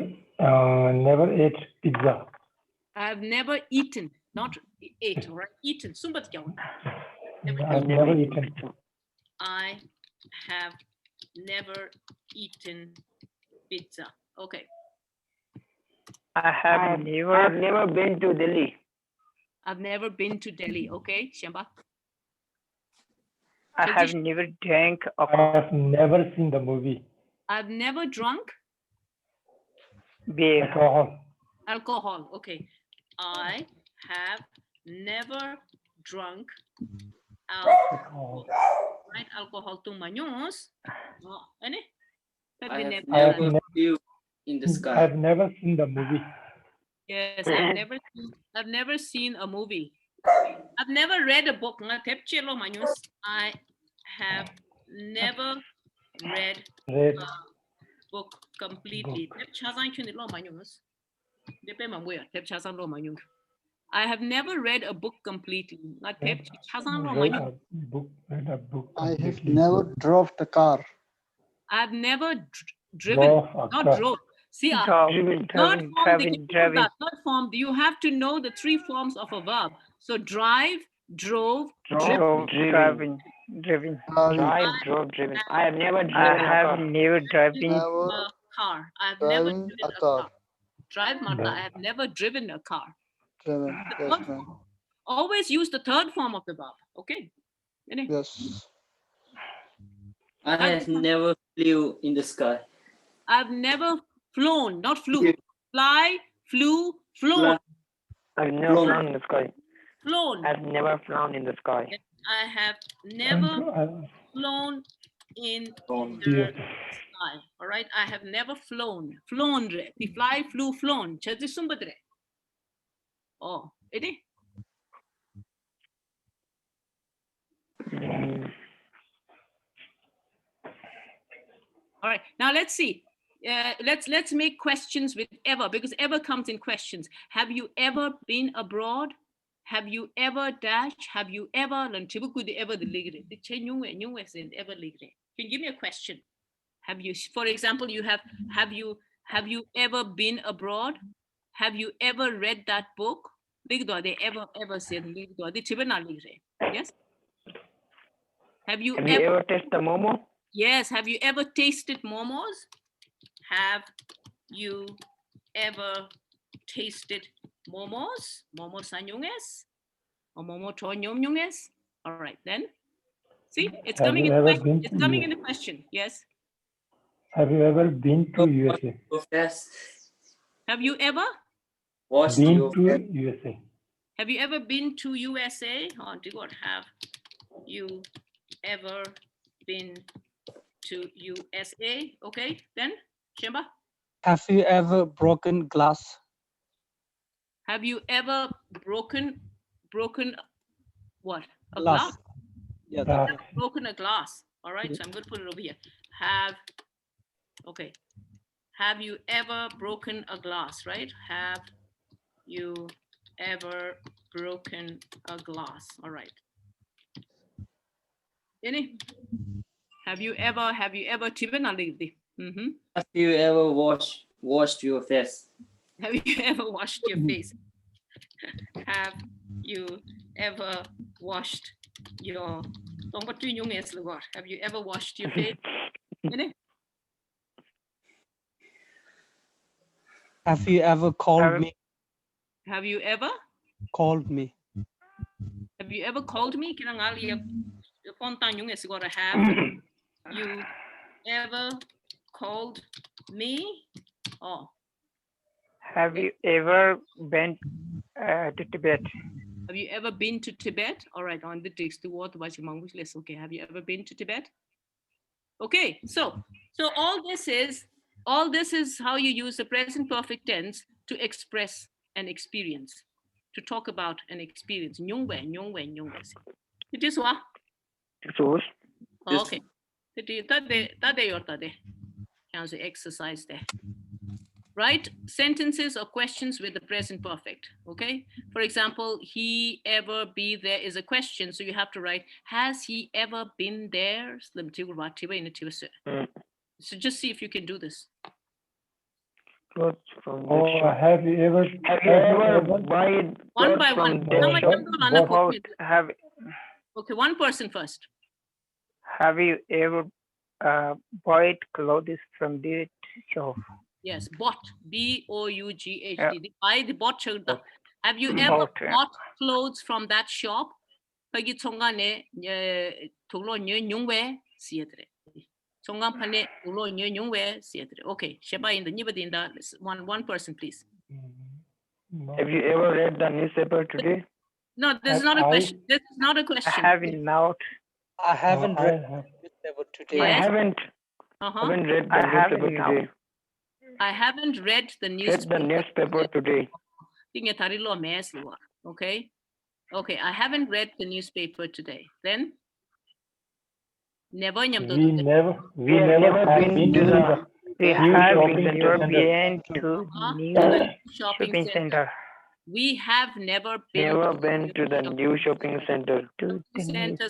ate pizza. I've never eaten, not ate, right? Eaten. Sumbat kya hota hai? I've never eaten. I have never eaten pizza. Okay. I have never. I have never been to Delhi. I've never been to Delhi. Okay, Shamba. I have never drank I alcohol. have never seen the movie. I've never drunk Beer. Alcohol. alcohol. Okay. I have never drunk Oh, right? Alcohol too manyos. Oh, any? That I we have never I have never done. flew in the sky. I've never seen the movie. Yes, I've never seen a movie. I've never read a book. Nga tep chelo manyos. I have never read Red a book completely. book. Tep chazan chuni lo manyos. Depe mamwe tep chazan lo manyos. I have never read a book completely. Nga tep chazan lo Read manyos. a book. Read a book I have completely. never drove the car. I've never driven, Draw a not car. drove. See, Driving, third form, driving. third form, you have to know the three forms of a verb. So drive, drove, driven. Driving. Driven. Driving. I have never driven I a have car. never driving. Never A car. I've never driving driven a a car. car. Drive, Martha. No. I have never driven a car. Driven. The Yes, third ma'am. form. Always use the third form of the verb. Okay. Any? Yes. I have never flew in the sky. I've never flown, not flew. Fly, flew, flown. I've never Flown. flown in the sky. Flown. I've never flown in the sky. I have never And, flown in Flown. the yes. sky. All right. I have never flown. Flown. The fly, flew, flown. Chadi sumbadre. Oh, it. All right. Now let's see. Let's make questions with ever, because ever comes in questions. Have you ever been abroad? Have you ever dash? Have you ever ever the ligre? The ever ligre. Can you give me a question? Have you, for example, have you ever been abroad? Have you ever read that book? Ligdo, they ever said ligdo. The tibena ligre. Yes. Have you Have you ever tasted the momo? Yes. Have you ever tasted momos? Have you ever tasted momos? Momo sanyunges? Or momo tonyomyunges? All right, then. See, it's Have coming you in the ever question. been It's to coming US? in the question. Yes. Have you ever been to USA? Your face. Have you ever? Washed Been your to face. USA? Have you ever been to USA? Or do what? Have you ever been to USA? Okay, then, Shemba. Have you ever broken glass? Have you ever broken what? A Glass. glass? Yeah, Glass. that. Broken a glass. All right, Yeah. so I'm going to put it over here. Have you ever broken a glass, right? Have you ever broken a glass? All right. Any? Have you ever tiven a ligdi? Have you ever washed your face? Have you ever washed your face? Have you ever washed your have you ever washed your face? Any? Have you ever called me? Have you ever? Called me. Have you ever called me? Have you ever called me? Oh, Have you ever been to Tibet? have you ever been to Tibet? All right, on the text, the word was list. Okay, have you ever been to Tibet? Okay, so all this is how you use the present perfect tense to express an experience, to talk about an experience. It is what? Sauce. Okay. That the exercise there. Write sentences or questions with the present perfect. Okay. For example, he ever be there is a question. So you have to write, has he ever been there? So just see if you can do this. Clothes from the Oh, shop. have you ever? Have you ever bought One clothes by one. from the shop? Okay, one person first. Have you ever bought clothes from the shop? Yes, bought. B-O-U-G-H-T. Yeah. Buy the bought. Have you ever Bought, yeah. bought clothes from that shop? 거기 총간에 돌로 nyungwe siedre. 총간판에 돌로 nyungwe siedre. Okay, Sheba in the one person, please. No. Have you ever read the newspaper today? No, this is not a question. This is not a I question. haven't now. I haven't I read have. newspaper today. I Yes. haven't Uh-huh. read the newspaper today. I haven't read the Read the newspaper. newspaper today. Okay. Okay, I haven't read the newspaper today. Then never We never have been to the We new have shopping never center. been to new the shopping shopping center. center. We have never been Never to been to the new shopping center. To the new. center.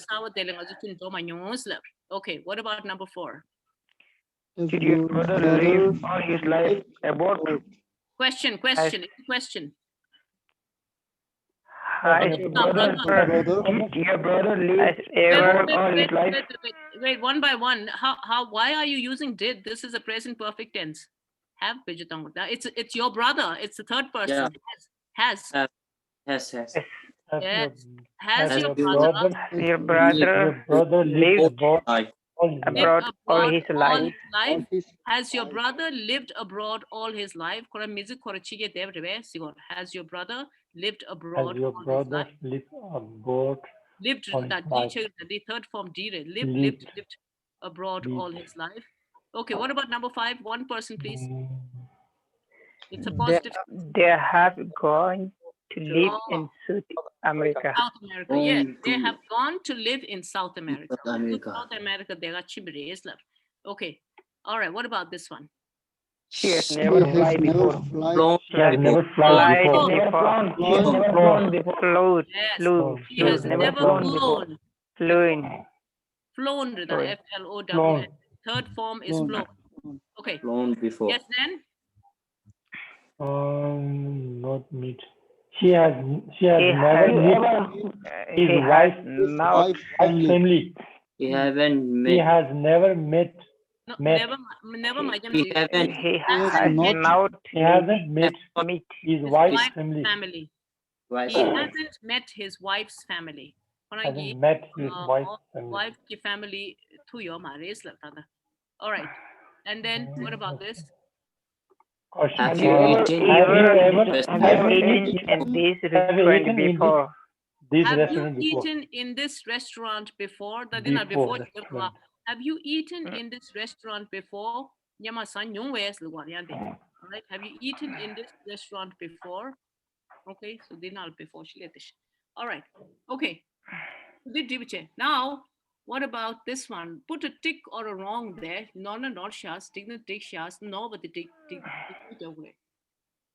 Okay, what about number 4? Did your brother live all his life abroad? Question. It's a question. Has your brother did your brother live ever all his life? Wait, one by one. Why are you using did? This is a present perfect tense. Have Bijutang. It's your brother. It's the third person. Has. Yes. Yes. Has Has your your brother Your brother lived lived abroad all his abroad all his all life. his life? Has your brother lived abroad all his life? Has your brother lived abroad Has your all his brother life? lived abroad? Lived all his that life? the third form dire. Lived. Lived abroad Lived. all his life. Okay, what about number 5? One person, please. It's a They- positive. They have gone to live in South America. South America. Yes, Gone they to- have gone to live in South America. South America. South America, they got chibres. Okay. All right. What about this one? She has She never has flied never before. flied. Flown She has never Flied flown before. before. She has never flown before. Flew. Yes. Flew. She has never flown. Flown. Flown. Sorry. Flown. Flown. Third form is Flown. flown. Okay. Flown before. Yes, then. Not meet. She has He never has met he his has wife, not Wife, family. family. He haven't He met. has never met. No, Met. never my He haven't. he has has not- not He hasn't met meet his his wife's wife's family. family. Wife. He hasn't met his wife's family. Hasn't met his wife's family. Wife ki family to your marriage. All right. And then what about this? Question. Have you ever eaten in this restaurant eaten in before? this Have you restaurant before? eaten in this restaurant before? Before restaurant. Have you eaten in this restaurant before? Alright, have you eaten in this restaurant before? Okay, so dinal before she let this. Alright, okay. Now, what about this one? Put a tick or a wrong there. No, not shas, tick the tick shas, no, but the tick away.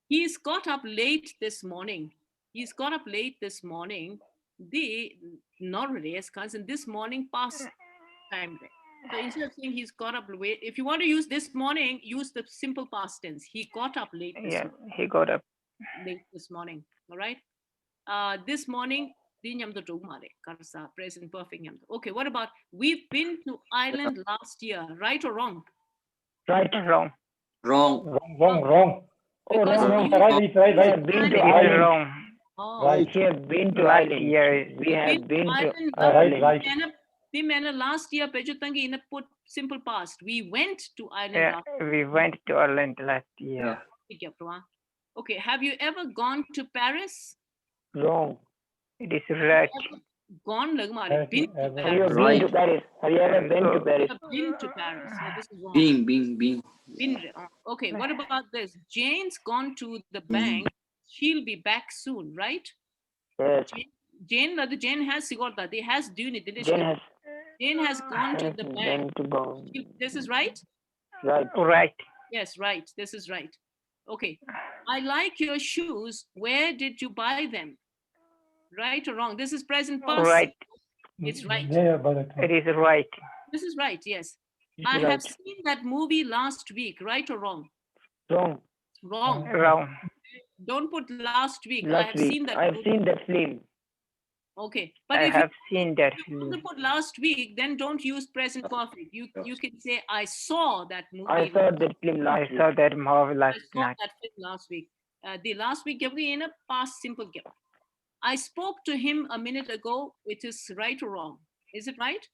He's got up late this morning. He's got up late this morning. The not race cause in this morning past time. So instead of saying he's got up late, if you want to use this morning, use the simple past tense. He got up late this, Yeah, he got up. late this morning. All right. This morning, present perfect. Okay, what about we've been to Ireland last year, right or wrong? Right or wrong? Wrong. Wrong. Oh, Because wrong, you- Right, We have been to Ireland. Wrong. Oh, Right. We have been to Ireland. Yeah, we have been to Ireland Ireland. Right. the man last year, Pejutangi in a put simple past. We went to Ireland Yeah, last we went to Ireland last year. year. Okay, have you ever gone to Paris? Wrong. It is right. Gone, Have you been to ever- Have you Paris. been to Paris? Have you ever been to Paris? Have been to Paris. So this is wrong. Being. Been. Okay, what about this? Jane's gone to the bank. She'll be back soon, right? Yes. Jane has sigorta. They has due it. Jane Jane has gone to the bank. been to go. This is right? Right. Right. Yes, right. This is right. Okay. I like your shoes. Where did you buy them? Right or wrong? This is present past. Right. It's right. Yeah, but It is right. This is right. Yes. It's I right. have seen that movie last week. Right or wrong? Wrong. Wrong. Wrong. Don't put last week. I Last have week. seen that. I have movie. seen that film. Okay. But I if have seen that you want to film. put last week, then don't use present perfect. You can say I saw that movie. I saw that film last I saw that movie I last saw night. that film last week. The last week in a past simple gift. I spoke to him a minute ago. It is right or wrong? Is it right?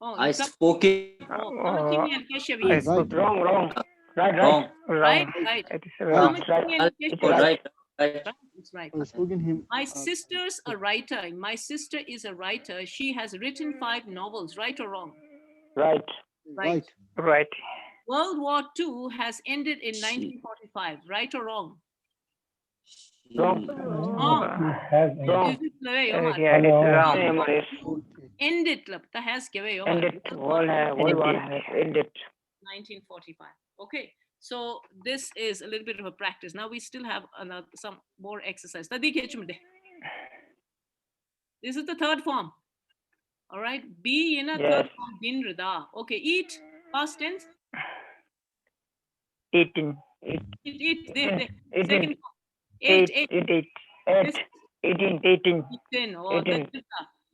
Oh, I you come- spoke it. Kamatini and Keshavi. I Yes. spoke wrong. Right. Wrong. Right, Wrong. right. It is wrong. Kamatini and Oh, Keshavi. right. It's right. spoken him. My sister's a writer. My sister is a writer. She has written 5 novels. Right or wrong? Right. Right. Right. World War II has ended in 1945. Right or wrong? Wrong. Wrong. Has Wrong. Is it clear, Omar? Yeah, it's wrong. Memories. Ended. The has given Omar. Ended. World War has ended. 1945. Okay, so this is a little bit of a practice. Now we still have some more exercise. This is the third form. All right, be in a Yes. third form. Bin rida. Okay, eat. Past tense. 18. Eat. Eating. Second form. Eight. 18. Eaten. Or 18.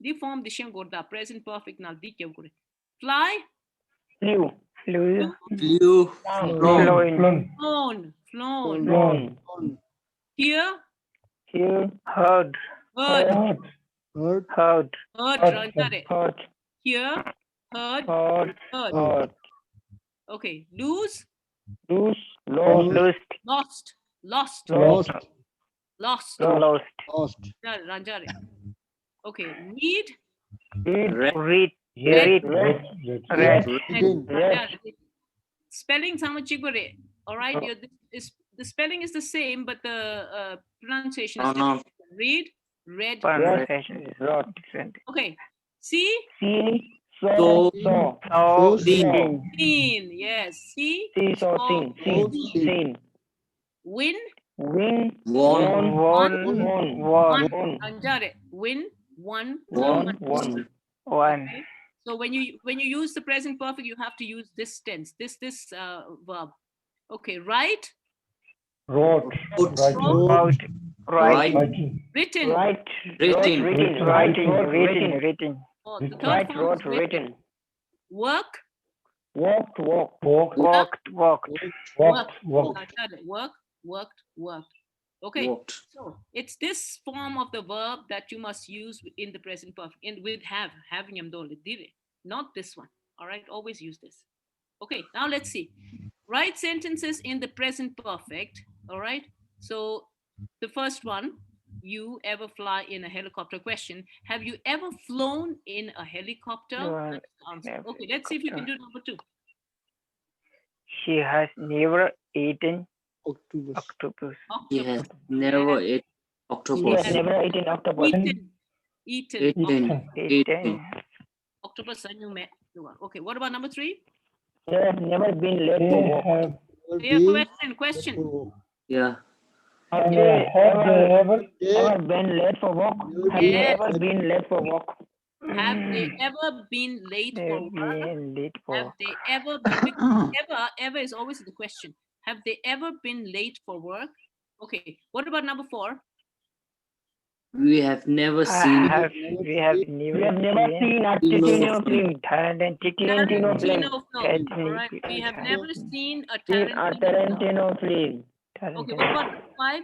the form dishen gorda. Present perfect now. Di kya kore. Fly. Flew. Flew. Flew. Flown. Flown. Flown. Hear. Hear. Heard. Heard. Heard. Heard. Heard. Heard. Hear. Heard. Heard. Heard. Heard. Okay. Lose. Lose. Lost. Lost. Lost. Yeah, Ranjare. Okay. Read. Read. Read. Read. Spelling sama chigore. All right. The spelling is the same, but the pronunciation is different. Read. Read. Pronunciation is different. Okay. See. So, So, seen. Seen. Yes. See. Saw, seen. Win. Won. Ranjare. Win. Won. Won. Okay. So when you use the present perfect, you have to use this tense, this verb. Okay, write, wrote, wrote, Right. written. Written. written. Oh, the third Right, form is wrote, written. work, Walked. Walked. worked. Okay, Walked. so it's this form of the verb that you must use in the present perfect, and with having not this one. All right, always use this. Okay, now let's see. Write sentences in the present perfect. All right, so the first one, you ever fly in a helicopter? Question: have you ever flown in a helicopter? No, That's the answer. never. Okay, let's see if you can do number 2. She has never eaten Octopus. octopus. He has never ate octopus. He has never eaten octopus. Eaten. Eaten. Octopus. Okay, what about number 3? He has never been late They for work. have, Yeah, question. Yeah. Have yeah, have they ever ever been late for work? Have you Yes. ever been late for work? Have they ever been late for They've work? been late Have for they ever ever is always the question. Have they ever been late for work? Okay, what about number 4? We have never seen. we have We have never never seen a Tino Tarantino film. film. Tarantino film. Tarantino film. All right, we have never seen a Seen a Tarantino film. Tarantino film. Okay, what about number 5?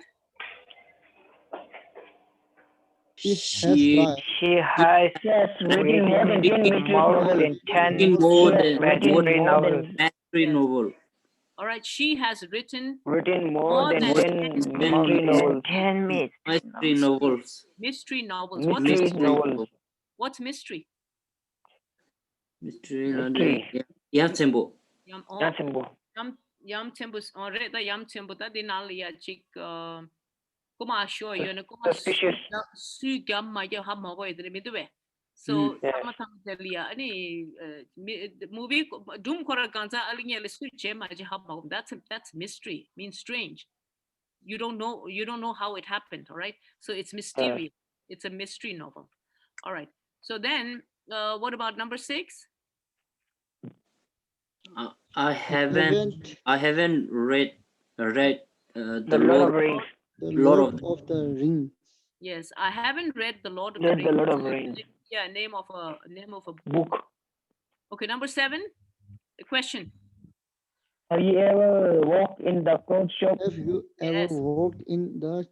She She She has Yes, written more than 10 mystery more novels. than 10 written more than mystery novels. mystery novel. All right, she has written Written More more than than 10 mystery novels. 10 minutes. Mystery novels. mystery novels. Mystery novels. What's mystery? Mystery. Mystery. Yeah, Tembo. Yam That's simple. yam tempus or the yam temputa dinal ya chick kuma show you know kuma Suspicious. su gamma ya hamma boy the midwe. So Yes. sama tamalia ani movie doom kora ganza alinya le su chema je hamma. That's mystery, means strange. You don't know how it happened, all right? So it's mysterious. It's a mystery novel. All right. So then what about number 6? I haven't read the The Lord of Rings. The Lord Lord of the Rings. Yes, I haven't read the Lord of Read the the Rings. Lord of Rings. Yeah, name of a Book. Okay, number 7. The question. Have you ever walked in the clothes shop? Have you ever Yes. walked in the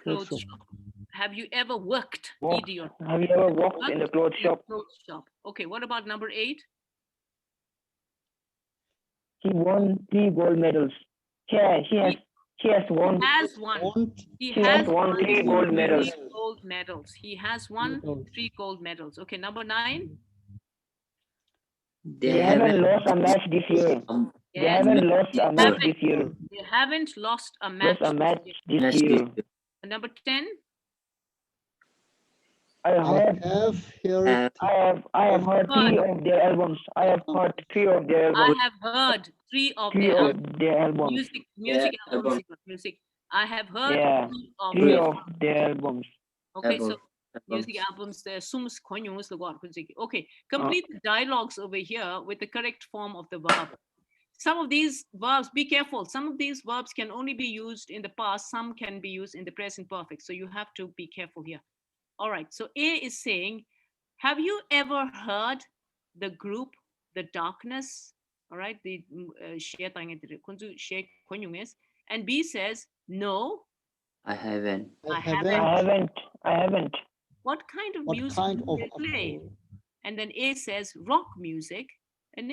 Clothes clothes shop? shop. Have you ever worked? Walked. Idiot. Have you ever walked in the clothes In a shop? clothes shop. Okay, what about number 8? He won 3 gold medals. Yeah, he has She has won. Has won. Want He She has won 3 gold medals. 3 gold medals. He has won medals. 3 gold medals. Okay, number 9. They haven't lost a match this year. They Yes, haven't lost a match haven't. this year. they haven't lost a match. Lost a match this this year. year. And number 10. I I heard. have heard. I have heard 3 of their albums. I have heard 3 of their I albums. have heard 3 of 3 their of their albums. music Yeah, albums. Music. I have heard Yeah, 3 of 3 their of their albums. Okay, so Album. music albums, the sums konyungus the word. Okay, complete the dialogues over here with the correct form of the verb. Some of these verbs, be careful. Some of these verbs can only be used in the past. Some can be used in the present perfect. So you have to be careful here. All right. So A is saying, have you ever heard the group, The Darkness? All right. The and B says, no, I haven't. I I haven't. I haven't. what kind of What music kind do of they play? And then A says rock music. And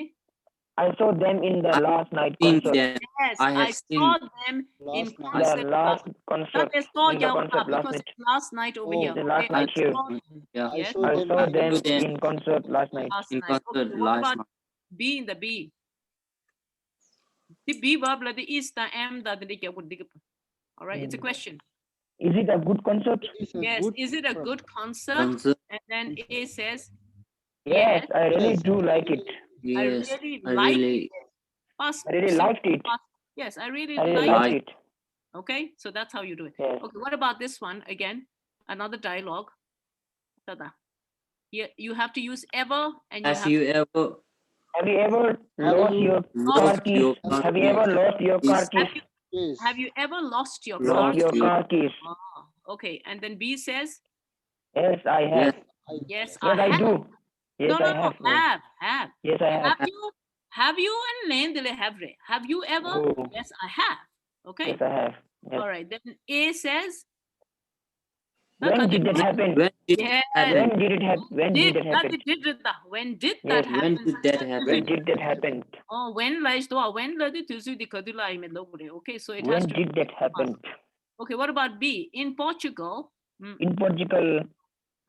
I saw them in the last night Seen concert. them. yes, I have I seen saw them in Last night. concert. The last concert. They saw In the concert last because night. it's last night over Oh, here. the last okay? night here. Yeah. I Yes. saw I them. saw in- them them. in concert last night. Last In night. concert Okay, what last about night. B in the B? The B verb like the is the am the all right, it's a question. Is it a good concert? It's a Yes, good is it a concert. good concert? Concert. And then A says, Yes, I really Yes. do like it. Yes. I really I like really it. Past I really simple liked it. past- Yes, I really I really like liked it. it. Okay, so that's how you do it. Yes. Okay, what about this one again? Another dialogue. Tada. Here you have to use ever and you Have have you ever Have you ever Have lost you your car lost keys? your Have you ever lost your car Yes. keys? Yes. have you ever lost your car? Lost your Lost car keys? Ah, okay, and then B says, Yes, I have. Yes. yes, Yes, I have. do. Yes, No, I no, have. have. Yes, I have. Have you and Lendele have re? Have you ever? Oh, Yes, I have. Okay. yes, I have. Yes. All right. Then A says. When did that happen? When did Yes. it happen? When did it happen? When did that happen? When did Yes, that when happen? When did that When happen? did that happen? Oh, when lies to when la di tuzu di kadula ime logure. Okay, so it has When to. did that happen? Okay, what about B? In Portugal. In Portugal,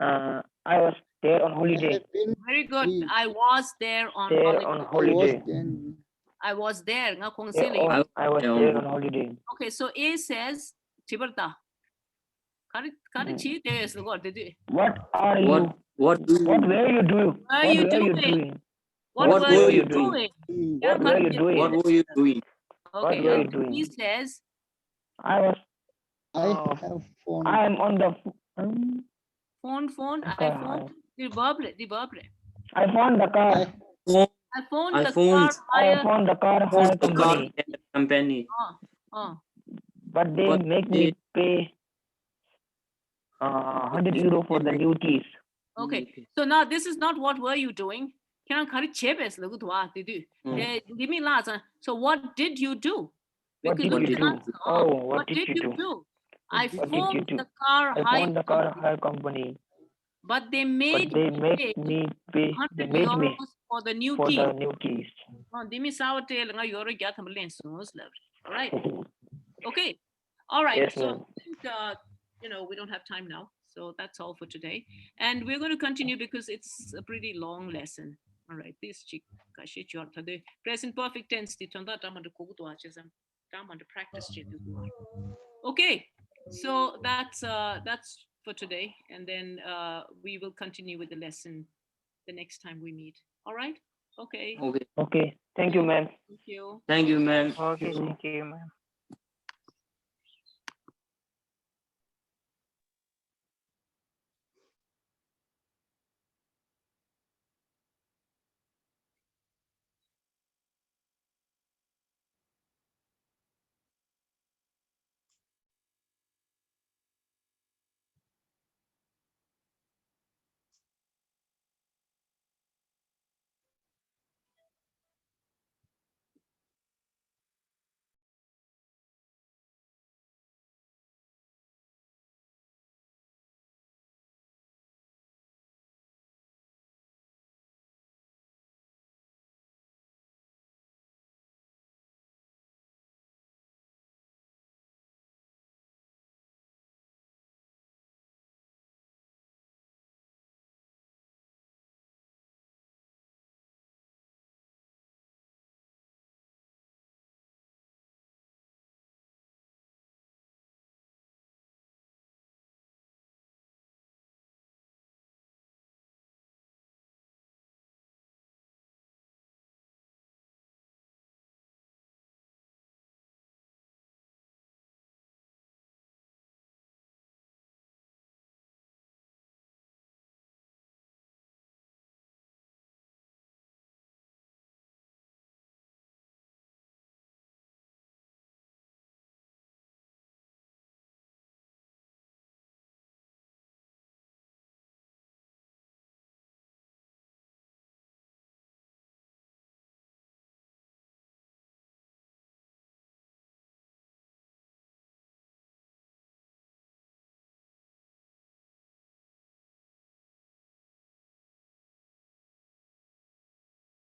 I was there on I holiday. have been Very good. B. I was there on There holiday. on I was holiday. then. I was there. Nga kung There sili. on- I was Yeah. there on holiday. Okay, so A says Tiberta. Kari chi te is the word. What are you? What do What you were you doing? What are you were you doing? doing? What What were were you you doing? doing? Mm, Yeah, What were you Kari- doing? what were you doing? Okay, were you and doing? he says I was. I Oh. have phone. I am on the. phone. I Okay, phoned the verb. I found the car. I I phoned I the phoned- car I hire. found the car hire company, Company. Oh, but they But make me pay 100 euro for the new keys. okay. So now this is not what were you doing? Can I kari chebes lagu tuwa did Mm. give me last. So what did you do? What Because did you you do? answer, Oh, what did you do? I What did you phoned do? the car I hire, found the car company, hire company, but they but made they me make pay me pay. They 100 made me euros for the new for key. the new keys. Dimi sawate nga euro get them all right. Okay. All right. Yes, So ma'am. I think, we don't have time now. So that's all for today. And we're going to continue because it's a pretty long lesson. All right. This the present perfect tense. The practice. Okay. So that's for today. And then we will continue with the lesson the next time we meet. All right. Okay. Okay. Okay, thank you, ma'am. Thank you. Thank you, ma'am. Okay, thank you, ma'am.